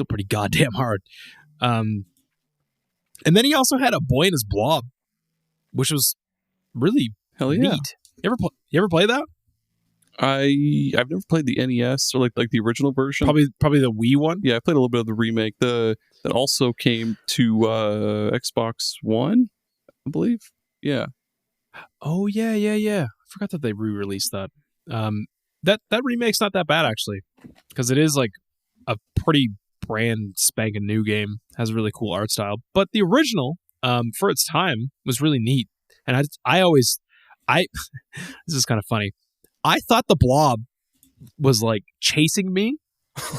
pretty goddamn hard. And then he also had A Boy and His Blob, which was really Hell yeah. neat. You ever play that? I've never played the NES or like the original version. Probably the Wii one. Yeah, I played a little bit of the remake. That also came to Xbox One, I believe. Yeah. Oh yeah. I forgot that they re-released that. That remake's not that bad actually, because it is like a pretty brand spanking new game. Has a really cool art style, but the original, for its time, was really neat. And I always this is kind of funny. I thought the Blob was like chasing me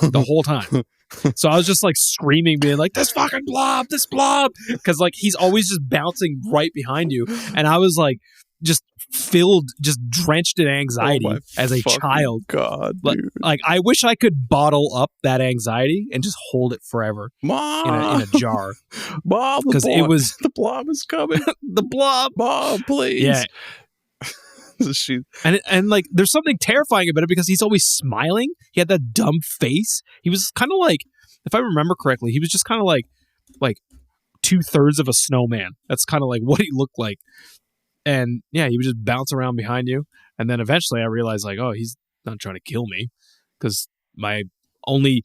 the whole time. So I was just like screaming, being like, this blob, because like he's always just bouncing right behind you. And I was like just drenched in anxiety as a child. God, dude. Like I wish I could bottle up that anxiety and just hold it forever Mom, in a jar. Mom, because it was the Blob is coming. the Blob. Mom, please. Yeah. And like there's something terrifying about it because he's always smiling. He had that dumb face. He was kind of like, if I remember correctly, he was just kind of like 2/3 of a snowman. That's kind of like what he looked like. And yeah, he would just bounce around behind you. And then eventually I realized like, oh, he's not trying to kill me, because my only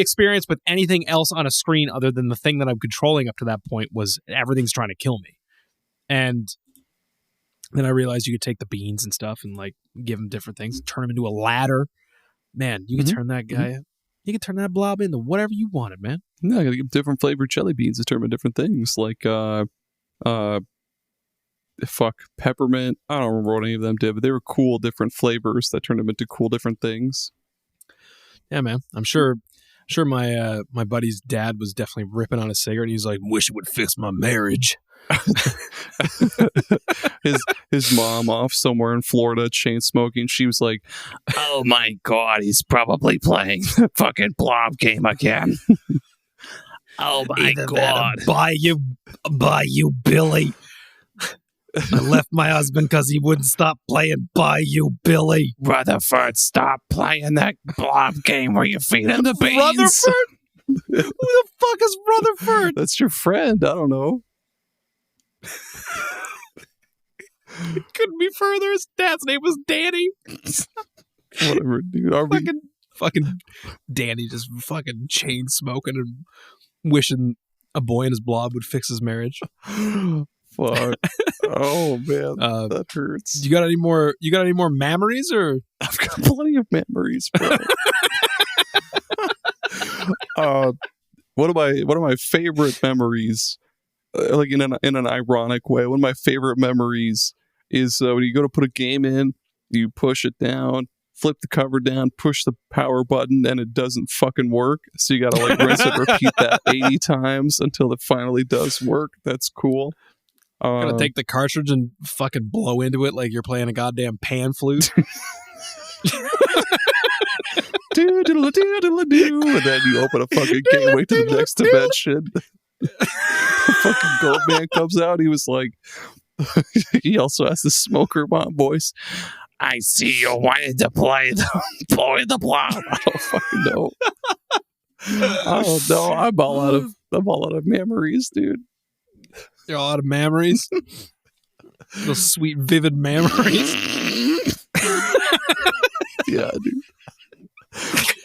experience with anything else on a screen other than the thing that I'm controlling up to that point was everything's trying to kill me. And then I realized you could take the beans and stuff and like give him different things, turn him into a ladder. Man, you could turn that guy, you could turn that Blob into whatever you wanted, man. No, I gotta give different flavored jelly beans to turn into different things. Like peppermint. I don't remember what any of them did, but they were cool different flavors that turned them into cool different things. Yeah, man. I'm sure my buddy's dad was definitely ripping on a cigarette. He's like, wish it would fix my marriage. his mom off somewhere in Florida chain smoking. She was like, "Oh my god, he's probably playing the fucking Blob game again." Oh my god, buy you, Billy. I left my husband because he wouldn't stop playing Bayou Billy. Rutherford, stop playing that Blob game where you feed him the beans. Rutherford? Who the fuck is Rutherford? That's your friend. I don't know. It couldn't be further. His dad's name was Danny. Whatever, dude. Fucking Danny just fucking chain smoking and wishing A Boy and His Blob would fix his marriage. Fuck. Oh man, Uh, that hurts. You got any more? You got any more memories or? I've got plenty of memories, bro. One of my favorite memories, like in an ironic way, one of my favorite memories is when you go to put a game in, you push it down, flip the cover down, push the power button, and it doesn't fucking work. So you gotta like rinse and repeat that 80 times until it finally does work. That's cool. Gotta take the cartridge and fucking blow into it like you're playing a goddamn pan flute. And then you open a fucking gateway to the next dimension. The fucking gold man comes out. He was like, he also has the smoker bomb voice. I see you wanted to play the block. I don't fucking know. I don't know. I'm all out of memories, dude. There are a lot of memories. Those sweet, vivid memories. Yeah, dude.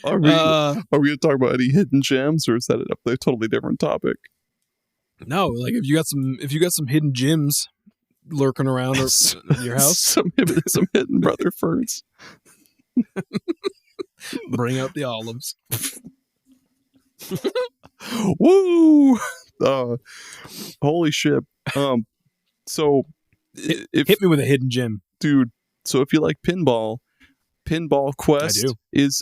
Are we going to talk about any hidden gems, or is that a totally different topic? No, like if you got some hidden gems lurking around in your house, some hidden brother ferns. bring out the olives. Woo! Holy shit! So Hit me with a hidden gem, dude. So if you like Pinball Quest is it's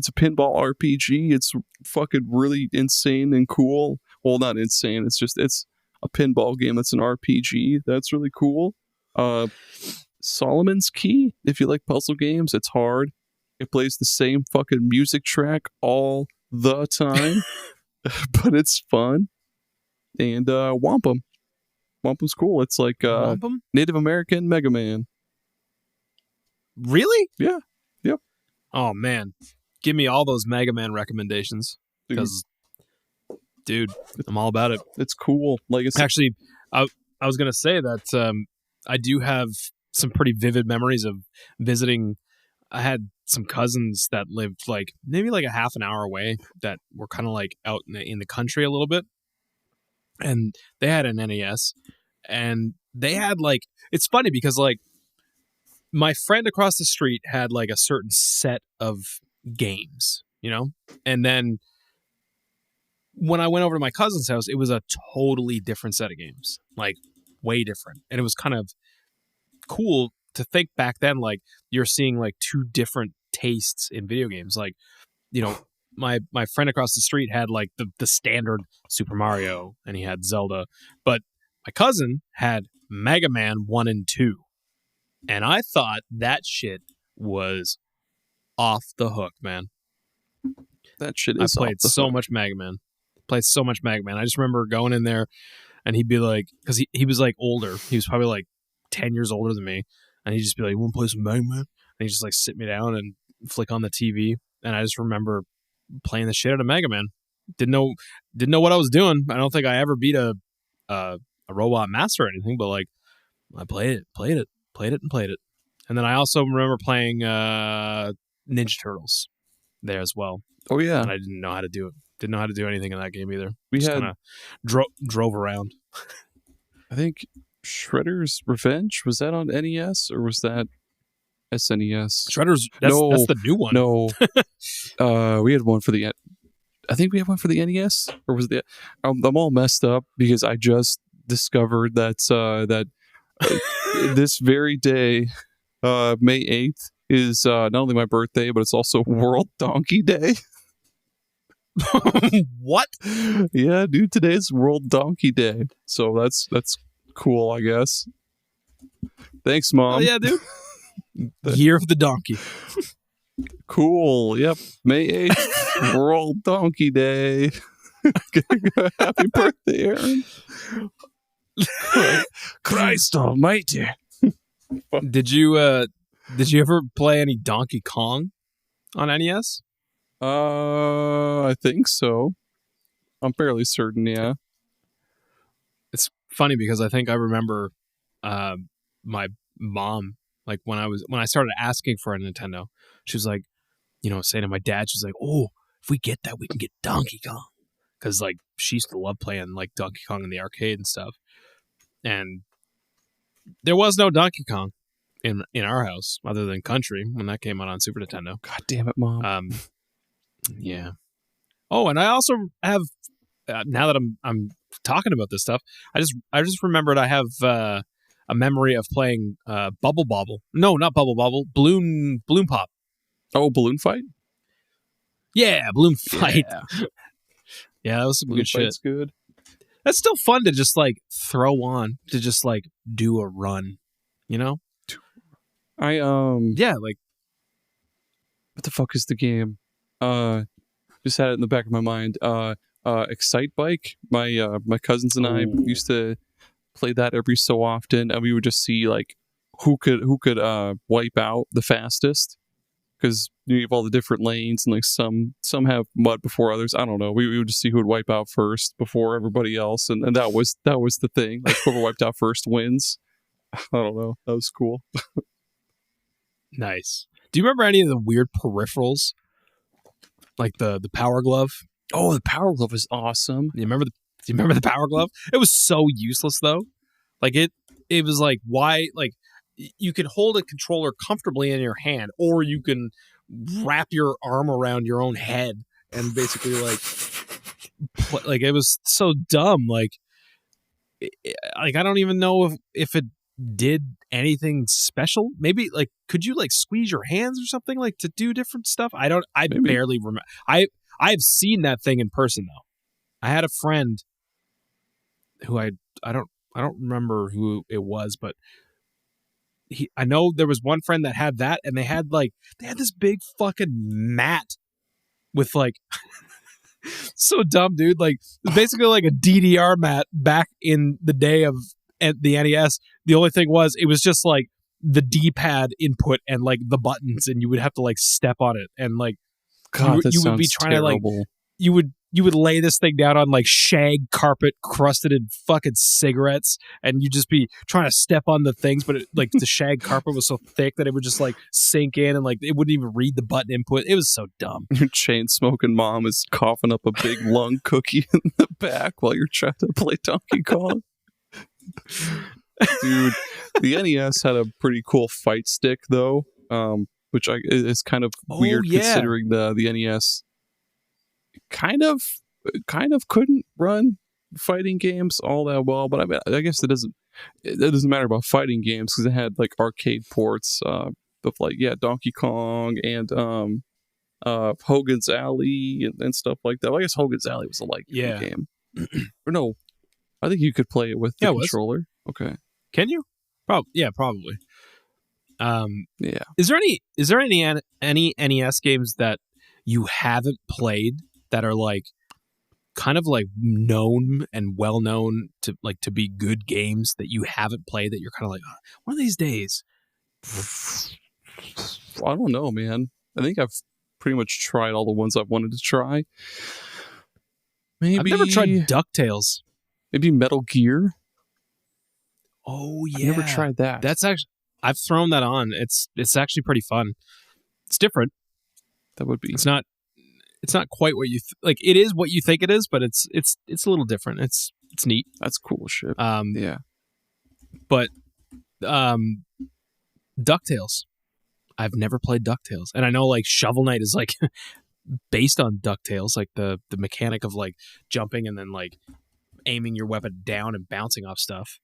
a pinball RPG. It's fucking really insane and cool. Well, not insane. It's a pinball game that's an RPG. That's really cool. Solomon's Key. If you like puzzle games, it's hard. It plays the same fucking music track all the time, but it's fun. And Wampum. Wampum's cool. It's like Wampum? Native American Mega Man. Really? Yeah. Yep. Oh man, give me all those Mega Man recommendations because, dude, I'm all about it. It's cool. Like it's actually, I was gonna say that I do have some pretty vivid memories of visiting. I had some cousins that lived like maybe like a half an hour away that were kind of like out in the country a little bit, and they had an NES, and they had like it's funny because like. My friend across the street had like a certain set of games, you know? And then when I went over to my cousin's house, it was a totally different set of games, like way different. And it was kind of cool to think back then, like you're seeing like two different tastes in video games. Like, you know, my friend across the street had like the standard Super Mario and he had Zelda, but my cousin had Mega Man 1 and 2. And I thought that shit was off the hook, man. That shit is I played so much Mega Man. Played so much Mega Man. I just remember going in there and he'd be like, because he was like older. He was probably like 10 years older than me. And he'd just be like, you want to play some Mega Man? And he'd just like sit me down and flick on the TV. And I just remember playing the shit out of Mega Man. Didn't know what I was doing. I don't think I ever beat a Robot Master or anything, but like I played it. And then I also remember playing Ninja Turtles there as well. Oh yeah. And I didn't know how to do it. Didn't know how to do anything in that game either. We just had kind of drove around. I think Shredder's Revenge, was that on NES or was that SNES? Shredder's that's the new one. No. We had one for the I think we had one for the NES, or was it I'm all messed up because I just discovered that this very day, May 8th, is not only my birthday, but it's also World Donkey Day. What? Yeah, dude, today's World Donkey Day. So that's cool, I guess. Thanks, Mom. Oh, yeah, dude. Year of the Donkey. Cool. Yep. May 8th, World Donkey Day. Happy birthday, Aaron. Christ almighty. Did you ever play any Donkey Kong on NES? I think so. I'm fairly certain, yeah. It's funny because I think I remember my mom, like when I started asking for a Nintendo, she was like, you know, saying to my dad, she's like, oh, if we get that, we can get Donkey Kong. Because like she used to love playing like Donkey Kong in the arcade and stuff. and there was no Donkey Kong in our house other than Country when that came out on Super Nintendo. God damn it, Mom. Yeah. Oh, and I also have now that I'm talking about this stuff, I just remembered I have a memory of playing Bubble Bobble. No, not Bubble Bobble. Balloon Pop. Oh, Balloon Fight? Yeah, Balloon Fight. Yeah, Yeah, that was some Balloon good shit. Fight's good. That's still fun to just like throw on to just like do a run, you know? Yeah, like what the fuck is the game? Just had it in the back of my mind. Excite Bike. My cousins and I used to play that every so often, and we would just see like who could wipe out the fastest, because you have all the different lanes, and like some have mud before others. I don't know. We would just see who would wipe out first before everybody else, and that was the thing. Like whoever wiped out first wins. I don't know. That was cool. nice. Do you remember any of the weird peripherals? Like the Power Glove? Oh, the Power Glove is awesome. Do you remember the Power Glove? It was so useless though. Like it was like, why, like you could hold a controller comfortably in your hand, or you can wrap your arm around your own head and basically like it was so dumb. Like I don't even know if it did anything special. Maybe like could you like squeeze your hands or something like to do different stuff? I Maybe. barely remember. I've seen that thing in person though. I had a friend who I don't remember who it was, but I know there was one friend that had that, and they had this big fucking mat with like so dumb, dude. Like basically like a DDR mat back in the day of the NES. The only thing was it was just like the D-pad input and like the buttons, and you would have to like step on it, and like God, you would be trying to like you would lay this thing down on like shag carpet crusted in fucking cigarettes, and you'd just be trying to step on the things, but like the shag carpet was so thick that it would just like sink in, and like it wouldn't even read the button input. It was so dumb. Your chain smoking mom is coughing up a big lung cookie in the back while you're trying to play Donkey Kong. Dude, the NES had a pretty cool fight stick though, which is kind of weird considering the NES kind of couldn't run fighting games all that well. But I guess it doesn't matter about fighting games, because it had like arcade ports of like Donkey Kong and Hogan's Alley and stuff like that. Well, I guess Hogan's Alley was a game. Or no, I think you could play it with the controller. Okay, can you? Probably. Yeah. Is there any NES games that you haven't played that are like kind of like known and well known to be good games that you haven't played that you're kind of like, oh, one of these days? I don't know, man. I think I've pretty much tried all the ones I've wanted to try. Maybe I've never tried DuckTales. Maybe Metal Gear. Oh yeah, I've never tried that. That's actually, I've thrown that on. It's actually pretty fun. It's different. That would be. It's not quite what you like. It is what you think it is, but it's a little different. It's neat. That's cool shit. Yeah. But DuckTales. I've never played DuckTales, and I know like Shovel Knight is like based on DuckTales, like the mechanic of like jumping and then like aiming your weapon down and bouncing off stuff.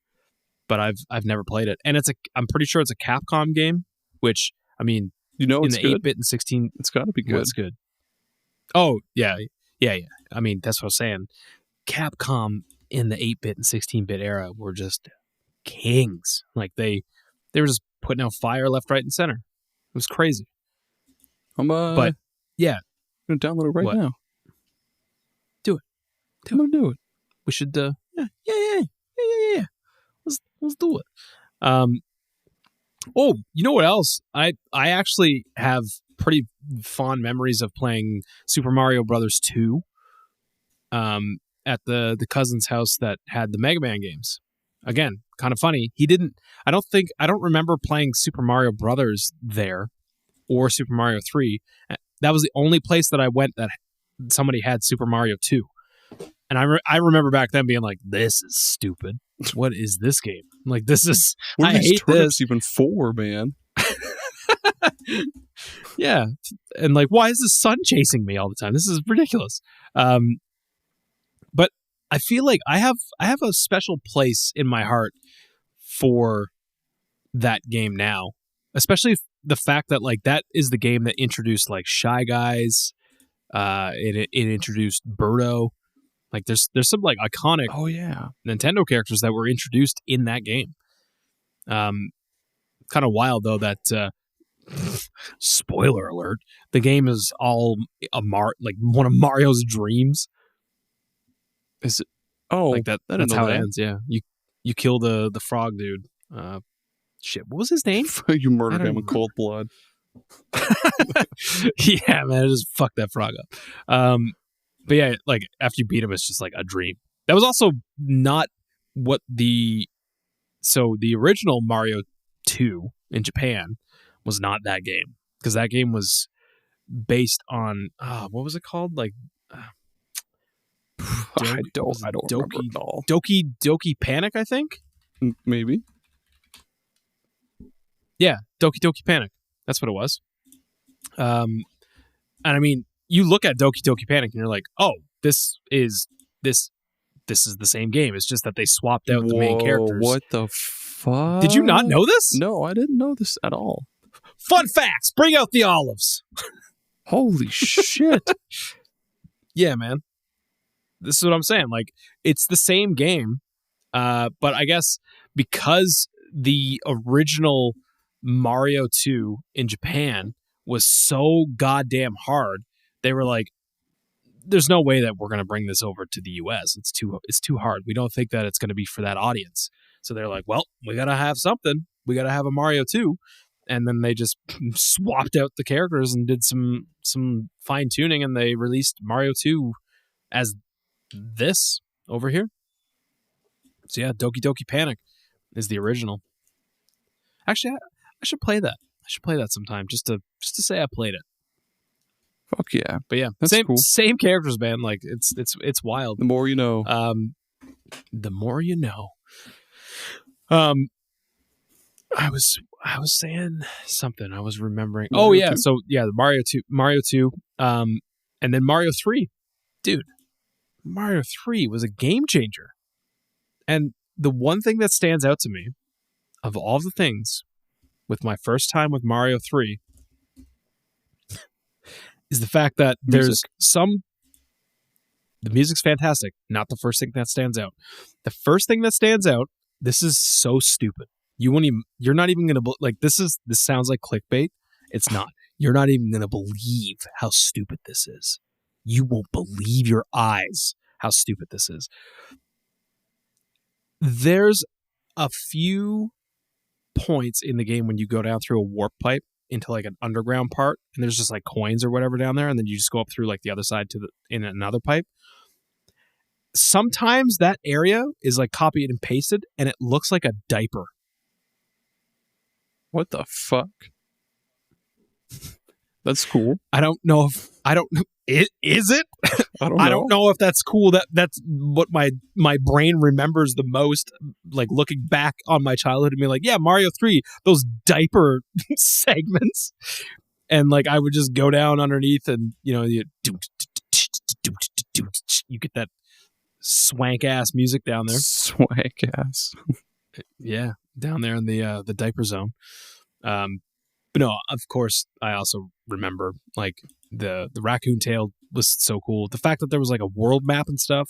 But I've never played it, and I'm pretty sure it's a Capcom game, which I mean, in the 8-bit and 16, it's got to be good. It's good. Oh yeah. I mean, that's what I was saying. Capcom in the 8-bit and 16-bit era were just kings. Like they were just putting out fire left, right, and center. It was crazy. But yeah, I'm gonna download it right now. Do it. I'm gonna do it. We should. Yeah. Let's do it. Oh, you know what else? I actually have pretty fond memories of playing Super Mario Brothers 2 at the cousin's house that had the Mega Man games. Again, kind of funny. I don't remember playing Super Mario Brothers there or Super Mario 3. That was the only place that I went that somebody had Super Mario 2. And I remember back then being like, this is stupid. What is this game? Like, this is, What are I these hate turnips this. even for, man? Yeah. And like, why is the sun chasing me all the time? This is ridiculous. But I feel like I have a special place in my heart for that game now, especially the fact that like that is the game that introduced like Shy Guys. It introduced Birdo. Like there's some like iconic Nintendo characters that were introduced in that game. Kind of wild though that spoiler alert, the game is all like one of Mario's dreams. Is it? Oh, like that. That's how it ends. Yeah, you kill the frog dude. Shit, what was his name? You murdered him in cold blood. Yeah, man, I just fucked that frog up. But yeah, like after you beat him, it's just like a dream. That was also not what the original Mario 2 in Japan was not that game, because that game was based on what was it called? Like I don't remember at all. Doki Panic, I think. Maybe. Yeah, Doki Panic. That's what it was. And I mean, you look at Doki Panic and you're like, oh, this is the same game. It's just that they swapped out the main characters. What the fuck? Did you not know this? No, I didn't know this at all. Fun facts. Bring out the olives. Holy shit. Yeah, man. This is what I'm saying. Like, it's the same game, but I guess because the original Mario 2 in Japan was so goddamn hard, they were like, there's no way that we're going to bring this over to the US. It's too hard. We don't think that it's going to be for that audience. So they're like, well, we got to have something. We got to have a Mario 2. And then they just swapped out the characters and did some fine tuning, and they released Mario 2 as this over here. So yeah, Doki Panic is the original. Actually, I should play that. I should play that sometime just to say I played it. Fuck yeah. But yeah, that's cool. Same characters, man. Like it's wild. The more you know. The more you know. I was saying something. I was remembering. Mario 2? So yeah, the Mario 2, and then Mario 3. Dude, Mario 3 was a game changer. And the one thing that stands out to me of all the things with my first time with Mario 3 is the fact that the music's fantastic. Not the first thing that stands out. The first thing that stands out, this is so stupid. You're not even going to, like, this sounds like clickbait. It's not. You're not even going to believe how stupid this is. You won't believe your eyes how stupid this is. There's a few points in the game when you go down through a warp pipe into like an underground part, and there's just like coins or whatever down there, and then you just go up through like the other side in another pipe. Sometimes that area is like copied and pasted, and it looks like a diaper. What the fuck? That's cool. I don't know. Is it? I don't know. I don't know if that's cool. That's what my brain remembers the most, like looking back on my childhood and being like, yeah, Mario 3, those diaper segments. And like I would just go down underneath and, you know, you get that swank ass music down there. Swank ass. Yeah, down there in the diaper zone. But no, of course, I also remember like the raccoon tail was so cool. The fact that there was like a world map and stuff,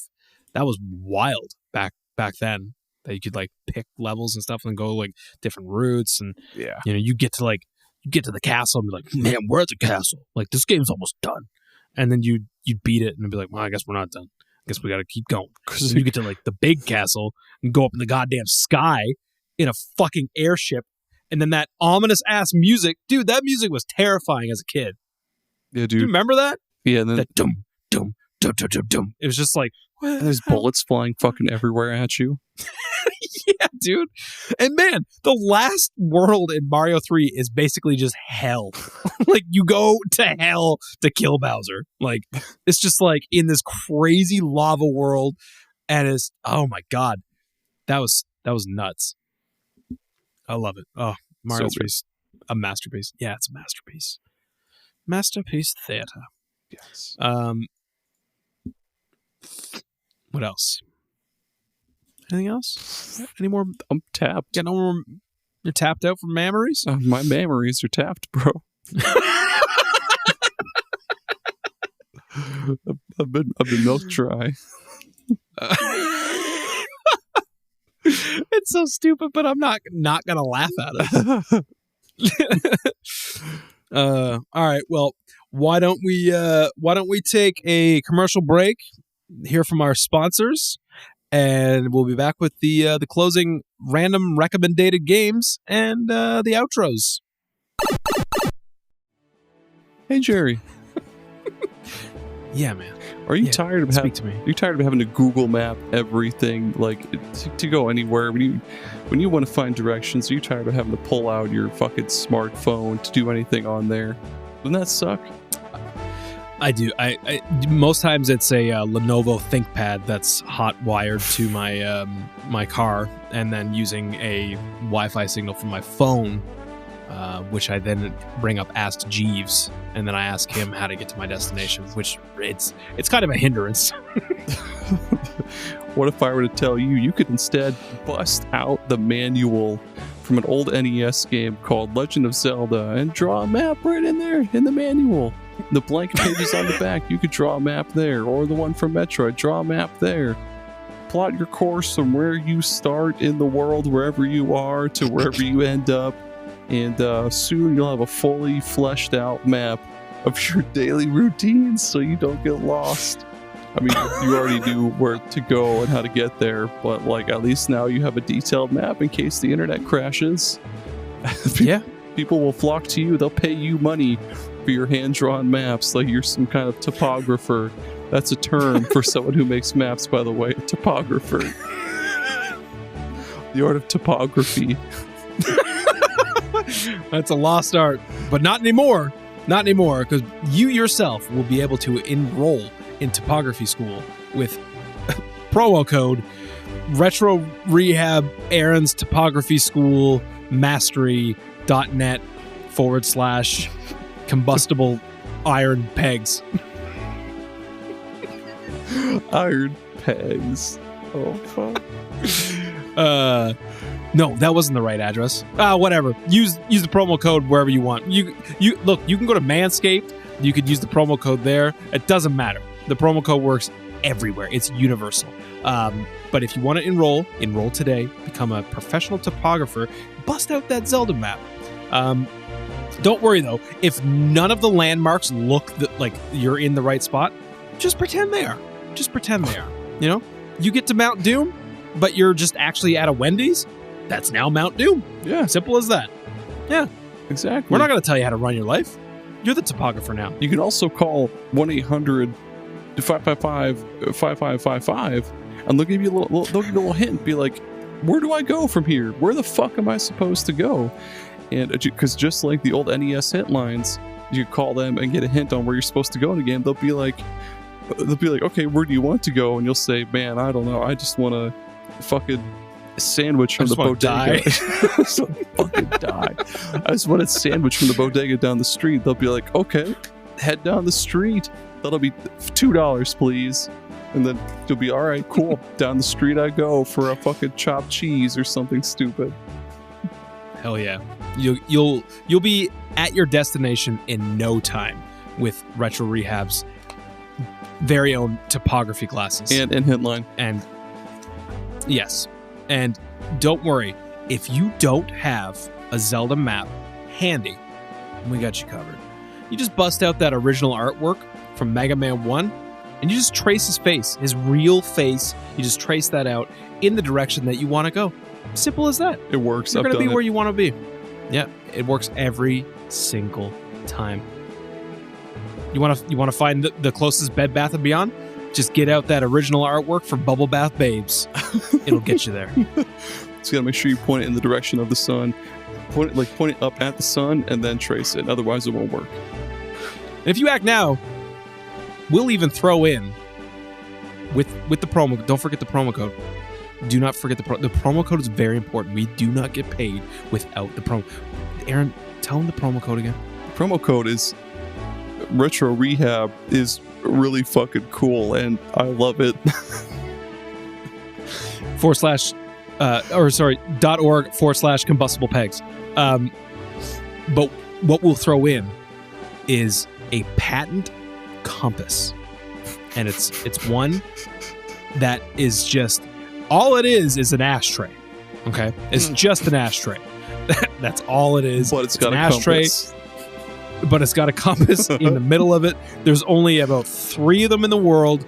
that was wild back then. That you could like pick levels and stuff and go like different routes, and yeah, you know, you get to the castle and be like, man, we're at the castle. Like this game's almost done, and then you'd beat it and be like, well, I guess we're not done. I guess we got to keep going. Because you get to like the big castle and go up in the goddamn sky in a fucking airship. And then that ominous ass music, dude, that music was terrifying as a kid. Yeah, dude. Do you remember that? Yeah, and then that dum dum dum dum dum dum. It was just like, And there's bullets flying fucking everywhere at you. Yeah, dude. And man, the last world in Mario 3 is basically just hell. Like, you go to hell to kill Bowser. Like, it's just like in this crazy lava world, and it's, oh my god, that was nuts. I love it. Oh, Mario So 3's a masterpiece. Yeah, it's a masterpiece. Masterpiece theater. Yes. What else? Anything else? Any more? I'm tapped. Yeah, no more. You're tapped out for memories? My memories are tapped, bro. I've been milk dry. It's so stupid, but I'm not gonna laugh at it. All right. Well, why don't we take a commercial break, hear from our sponsors, and we'll be back with the closing random recommended games and the outros. Hey, Jerry. Yeah, man. Are you tired of speak to me? Are you tired of having to Google Map everything, like to go anywhere when you want to find directions? Are you tired of having to pull out your fucking smartphone to do anything on there? Doesn't that suck? I do. I most times it's a Lenovo ThinkPad that's hot wired to my my car, and then using a Wi-Fi signal from my phone, which I then bring up Ask Jeeves, and then I ask him how to get to my destination, which it's kind of a hindrance. What if I were to tell you could instead bust out the manual from an old NES game called Legend of Zelda and draw a map right in there in the manual? The blank pages on the back, you could draw a map there, or the one from Metroid, draw a map there. Plot your course from where you start in the world, wherever you are, to wherever you end up, and soon you'll have a fully fleshed out map of your daily routines so you don't get lost. I mean, you already knew where to go and how to get there, but like at least now you have a detailed map in case the internet crashes. Yeah. People will flock to you. They'll pay you money for your hand-drawn maps, like you're some kind of topographer. That's a term for someone who makes maps, by the way, a topographer. The art of topography. That's a lost art, but not anymore. Not anymore, because you yourself will be able to enroll in topography school with promo code Retro Rehab Aaron's Topography School Mastery.net/combustible iron pegs. Iron pegs. Oh fuck. No, that wasn't the right address. Whatever. Use the promo code wherever you want. You look, you can go to Manscaped. You could use the promo code there. It doesn't matter. The promo code works everywhere. It's universal. But if you want to enroll today, become a professional topographer, bust out that Zelda map. Don't worry though, if none of the landmarks look like you're in the right spot, just pretend they are. Just pretend they are. You know? You get to Mount Doom, but you're just actually at a Wendy's, that's now Mount Doom. Yeah. Simple as that. Yeah. Exactly. We're not going to tell you how to run your life. You're the topographer now. You can also call 1-800-555-5555, and they'll give you a little hint. Be like, where do I go from here? Where the fuck am I supposed to go? And because just like the old NES hint lines, you call them and get a hint on where you're supposed to go in the game. They'll be like, okay, where do you want to go? And you'll say, man, I don't know. I just want to fucking sandwich from the bodega. So fucking die. I just want a sandwich from the bodega down the street. They'll be like, okay, head down the street. That'll be $2, please. And then you'll be, all right, cool. Down the street I go for a fucking chopped cheese or something stupid. Hell yeah. You'll be at your destination in no time with Retro Rehab's very own topography classes. And hintline. And yes. And don't worry, if you don't have a Zelda map handy, we got you covered. You just bust out that original artwork from Mega Man 1, and you just trace his face, his real face. You just trace that out in the direction that you want to go. Simple as that. It works. You're going to be where you want to be. Yeah, it works every single time. You want to find the closest Bed Bath & Beyond? Just get out that original artwork for Bubble Bath Babes. It'll get you there. Just gotta make sure you point it in the direction of the sun. Point it up at the sun and then trace it. Otherwise, it won't work. And if you act now, we'll even throw in with the promo. Don't forget the promo code. Do not forget the promo code is very important. We do not get paid without the promo. Aaron, tell them the promo code again. The promo code is Retro Rehab is really fucking cool, and I love it. .org/combustible pegs. But what we'll throw in is a patent compass, and it's one that is just all it is an ashtray. Okay, it's just an ashtray. That's all it is. But it's got an a ashtray. compass. But it's got a compass in the middle of it. There's only about 3 of them in the world,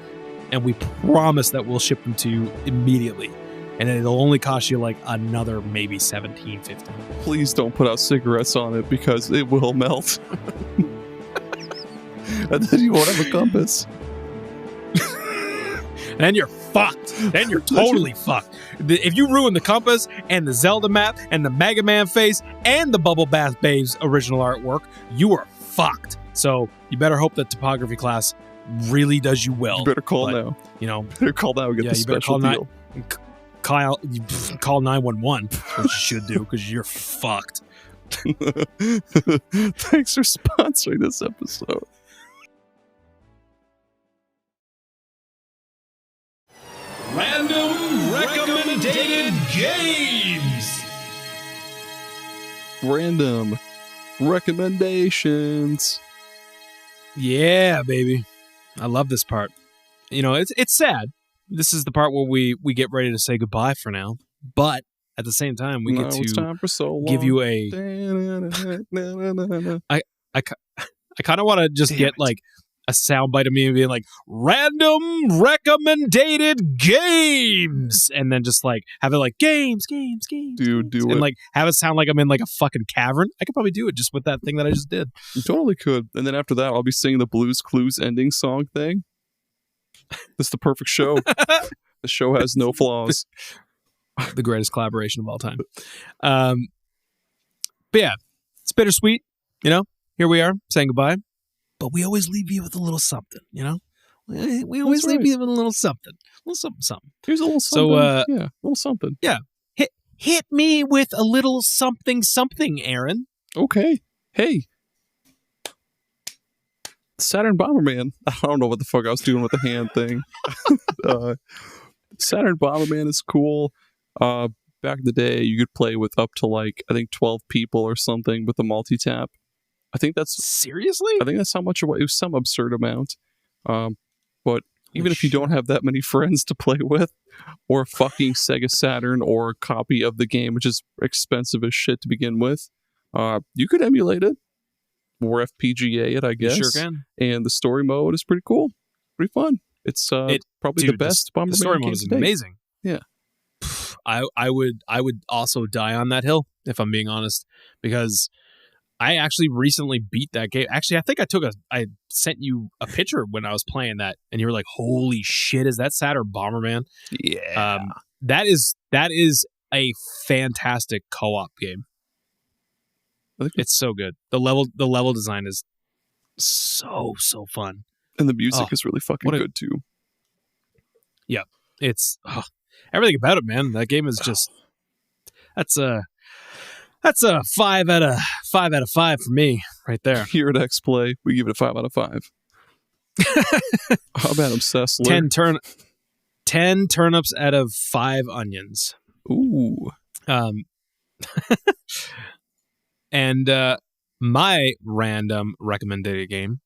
and we promise that we'll ship them to you immediately. And it'll only cost you like another maybe $17.50. Please don't put out cigarettes on it because it will melt. And then you won't have a compass. And you're fucked. Then you're totally fucked. If you ruin the compass and the Zelda map and the Mega Man face and the Bubble Bath Babes original artwork, you are fucked. So you better hope that topography class really does you well. You better call now. You know, Better call now and get the special deal. Call 911, which you should do because you're fucked. Thanks for sponsoring this episode. Random Recommended Games. Random recommendations. Yeah, baby. I love this part. You know, it's sad. This is the part where we get ready to say goodbye for now. But at the same time, we get it's to time for so long. give you a... I kind of want to just get like a soundbite of me being like, Random Recommended Games! And then just like have it like, games. Dude, do and it. like have it sound like I'm in like a fucking cavern. I could probably do it just with that thing that I just did. You totally could. And then after that, I'll be singing the Blues Clues ending song thing. This is the perfect show. The show has no flaws. The greatest collaboration of all time. But yeah, it's bittersweet. You know, here we are saying goodbye. But we always leave you with a little something, you know? We always leave you with a little something. A little something. Here's a little something. Yeah, a little something. Yeah. Hit me with a little something, Aaron. Okay. Hey. Saturn Bomberman. I don't know what the fuck I was doing with the hand thing. Saturn Bomberman is cool. Back in the day, you could play with up to like, I think 12 people or something with the multi-tap. I think that's... Seriously? I think that's how much it was. It was some absurd amount. But even if you don't have that many friends to play with, or a fucking Sega Saturn, or a copy of the game, which is expensive as shit to begin with, you could emulate it. Or FPGA it, I guess. You sure can. And the story mode is pretty cool. Pretty fun. It's probably the best Bomberman The story game mode is to date. amazing. Yeah. I would also die on that hill, if I'm being honest, because I actually recently beat that game. Actually, I think I sent you a picture when I was playing that, and you were like, "Holy shit, is that Saturn Bomberman?" Yeah. That is a fantastic co-op game. It's so good. The level design is so fun, and the music is really fucking good too. Yeah, it's everything about it, man. That game is just that's a 5 out of 5 for me right there. Here at X-Play, we give it a 5 out of 5. How about him, Sessler? 10 turnips out of 5 onions. Ooh. And my random recommended game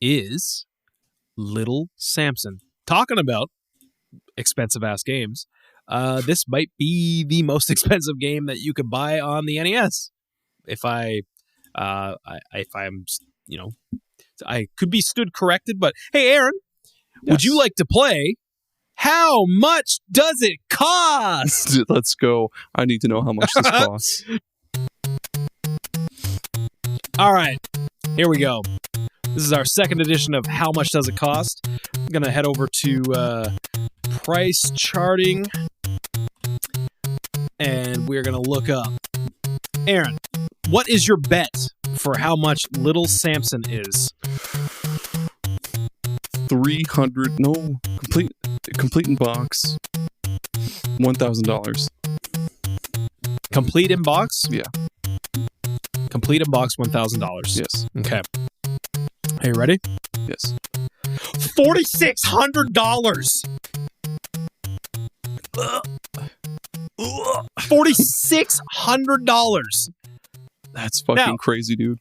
is Little Samson. Talking about expensive ass games, this might be the most expensive game that you could buy on the NES. If I'm, you know, I could be stood corrected, but hey, Aaron, would you like to play? How much does it cost? Let's go. I need to know how much this costs. All right, here we go. This is our second edition of How Much Does It Cost? gonna head over to price charting, and we're gonna look up. Aaron, what is your bet for how much Little Samson is? 300. No, complete in box. $1,000. Complete in box? Yeah. Complete in box, $1,000. Yes. Okay. Are you ready? Yes. $4,600. $4,600. That's fucking Now, crazy, dude.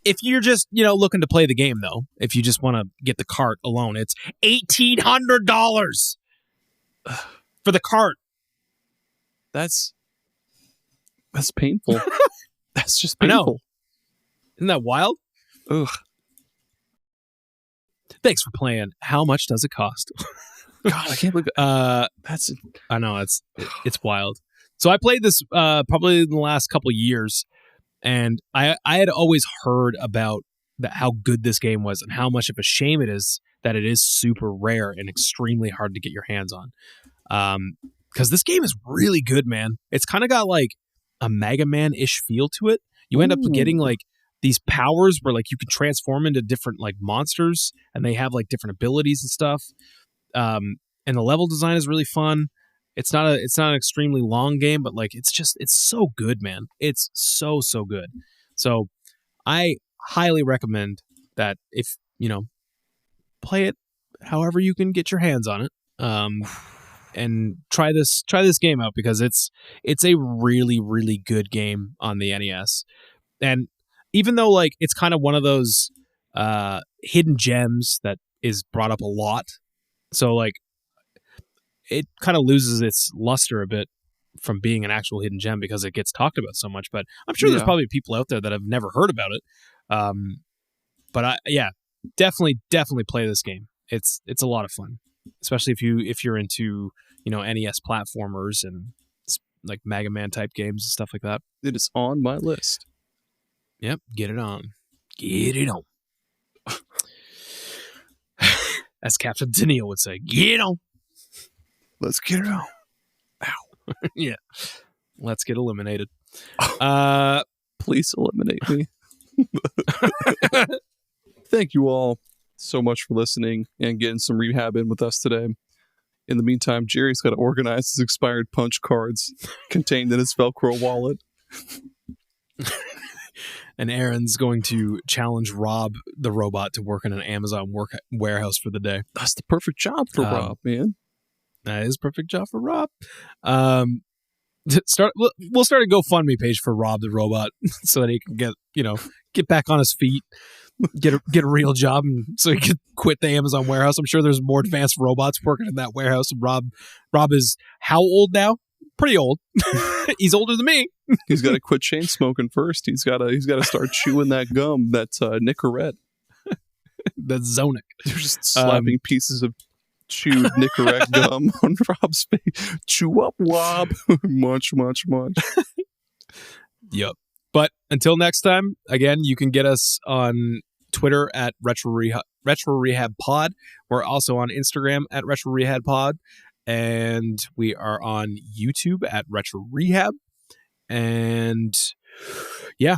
if you're just, looking to play the game, though, if you just want to get the cart alone, it's $1,800 for the cart. That's painful. That's just I know. painful. Isn't that wild? Ugh. Thanks for playing. How much does it cost? God, I can't believe that's. I know it's wild. So I played this probably in the last couple of years, and I had always heard about how good this game was and how much of a shame it is that it is super rare and extremely hard to get your hands on. Because this game is really good, man. It's kind of got like a Mega Man-ish feel to it. You end up getting like these powers where like you can transform into different like monsters, and they have like different abilities and stuff. And the level design is really fun. It's not an extremely long game, but like it's so good, man. It's so good. So I highly recommend that if play it however you can get your hands on it. And try this game out, because it's a really, really good game on the NES. And even though like it's kind of one of those hidden gems that is brought up a lot, so like it kind of loses its luster a bit from being an actual hidden gem because it gets talked about so much. But I'm sure there's probably people out there that have never heard about it. But definitely play this game. It's a lot of fun, especially if you're into NES platformers and like Mega Man type games and stuff like that. It is on my list. Yep, get it on. Get it on. As Captain Tennille would say, get on. Let's get it on. Ow. Yeah. Let's get eliminated. Please eliminate me. Thank you all so much for listening and getting some rehab in with us today. In the meantime, Jerry's got to organize his expired punch cards contained in his Velcro wallet. And Aaron's going to challenge Rob the robot to work in an Amazon warehouse for the day. That's the perfect job for Rob, man. That is a perfect job for Rob. We'll start a GoFundMe page for Rob the robot so that he can get back on his feet, get a real job, and so he can quit the Amazon warehouse. I'm sure there's more advanced robots working in that warehouse. And Rob is how old now? Pretty old. He's older than me. He's got to quit chain smoking first. He's got to start chewing that gum. That's Nicorette. That's Zonic. They're just slapping pieces of chewed Nicorette gum on Rob's face. Chew up, Rob. Munch. Yep. But until next time, again, you can get us on Twitter at Retro Rehab Pod. We're also on Instagram at Retro Rehab Pod. And we are on YouTube at Retro Rehab. And yeah,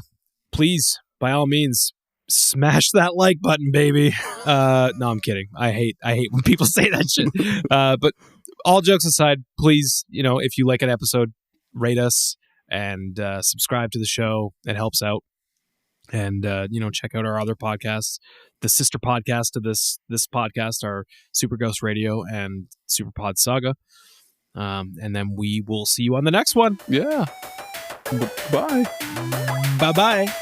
please, by all means, smash that like button, baby. No, I'm kidding. I hate when people say that shit. But all jokes aside, please, if you like an episode, rate us and subscribe to the show. It helps out. And check out our other podcasts, the sister podcast to this podcast are Super Ghost Radio and Super Pod Saga. And then we will see you on the next one. Yeah. Bye. Bye-bye.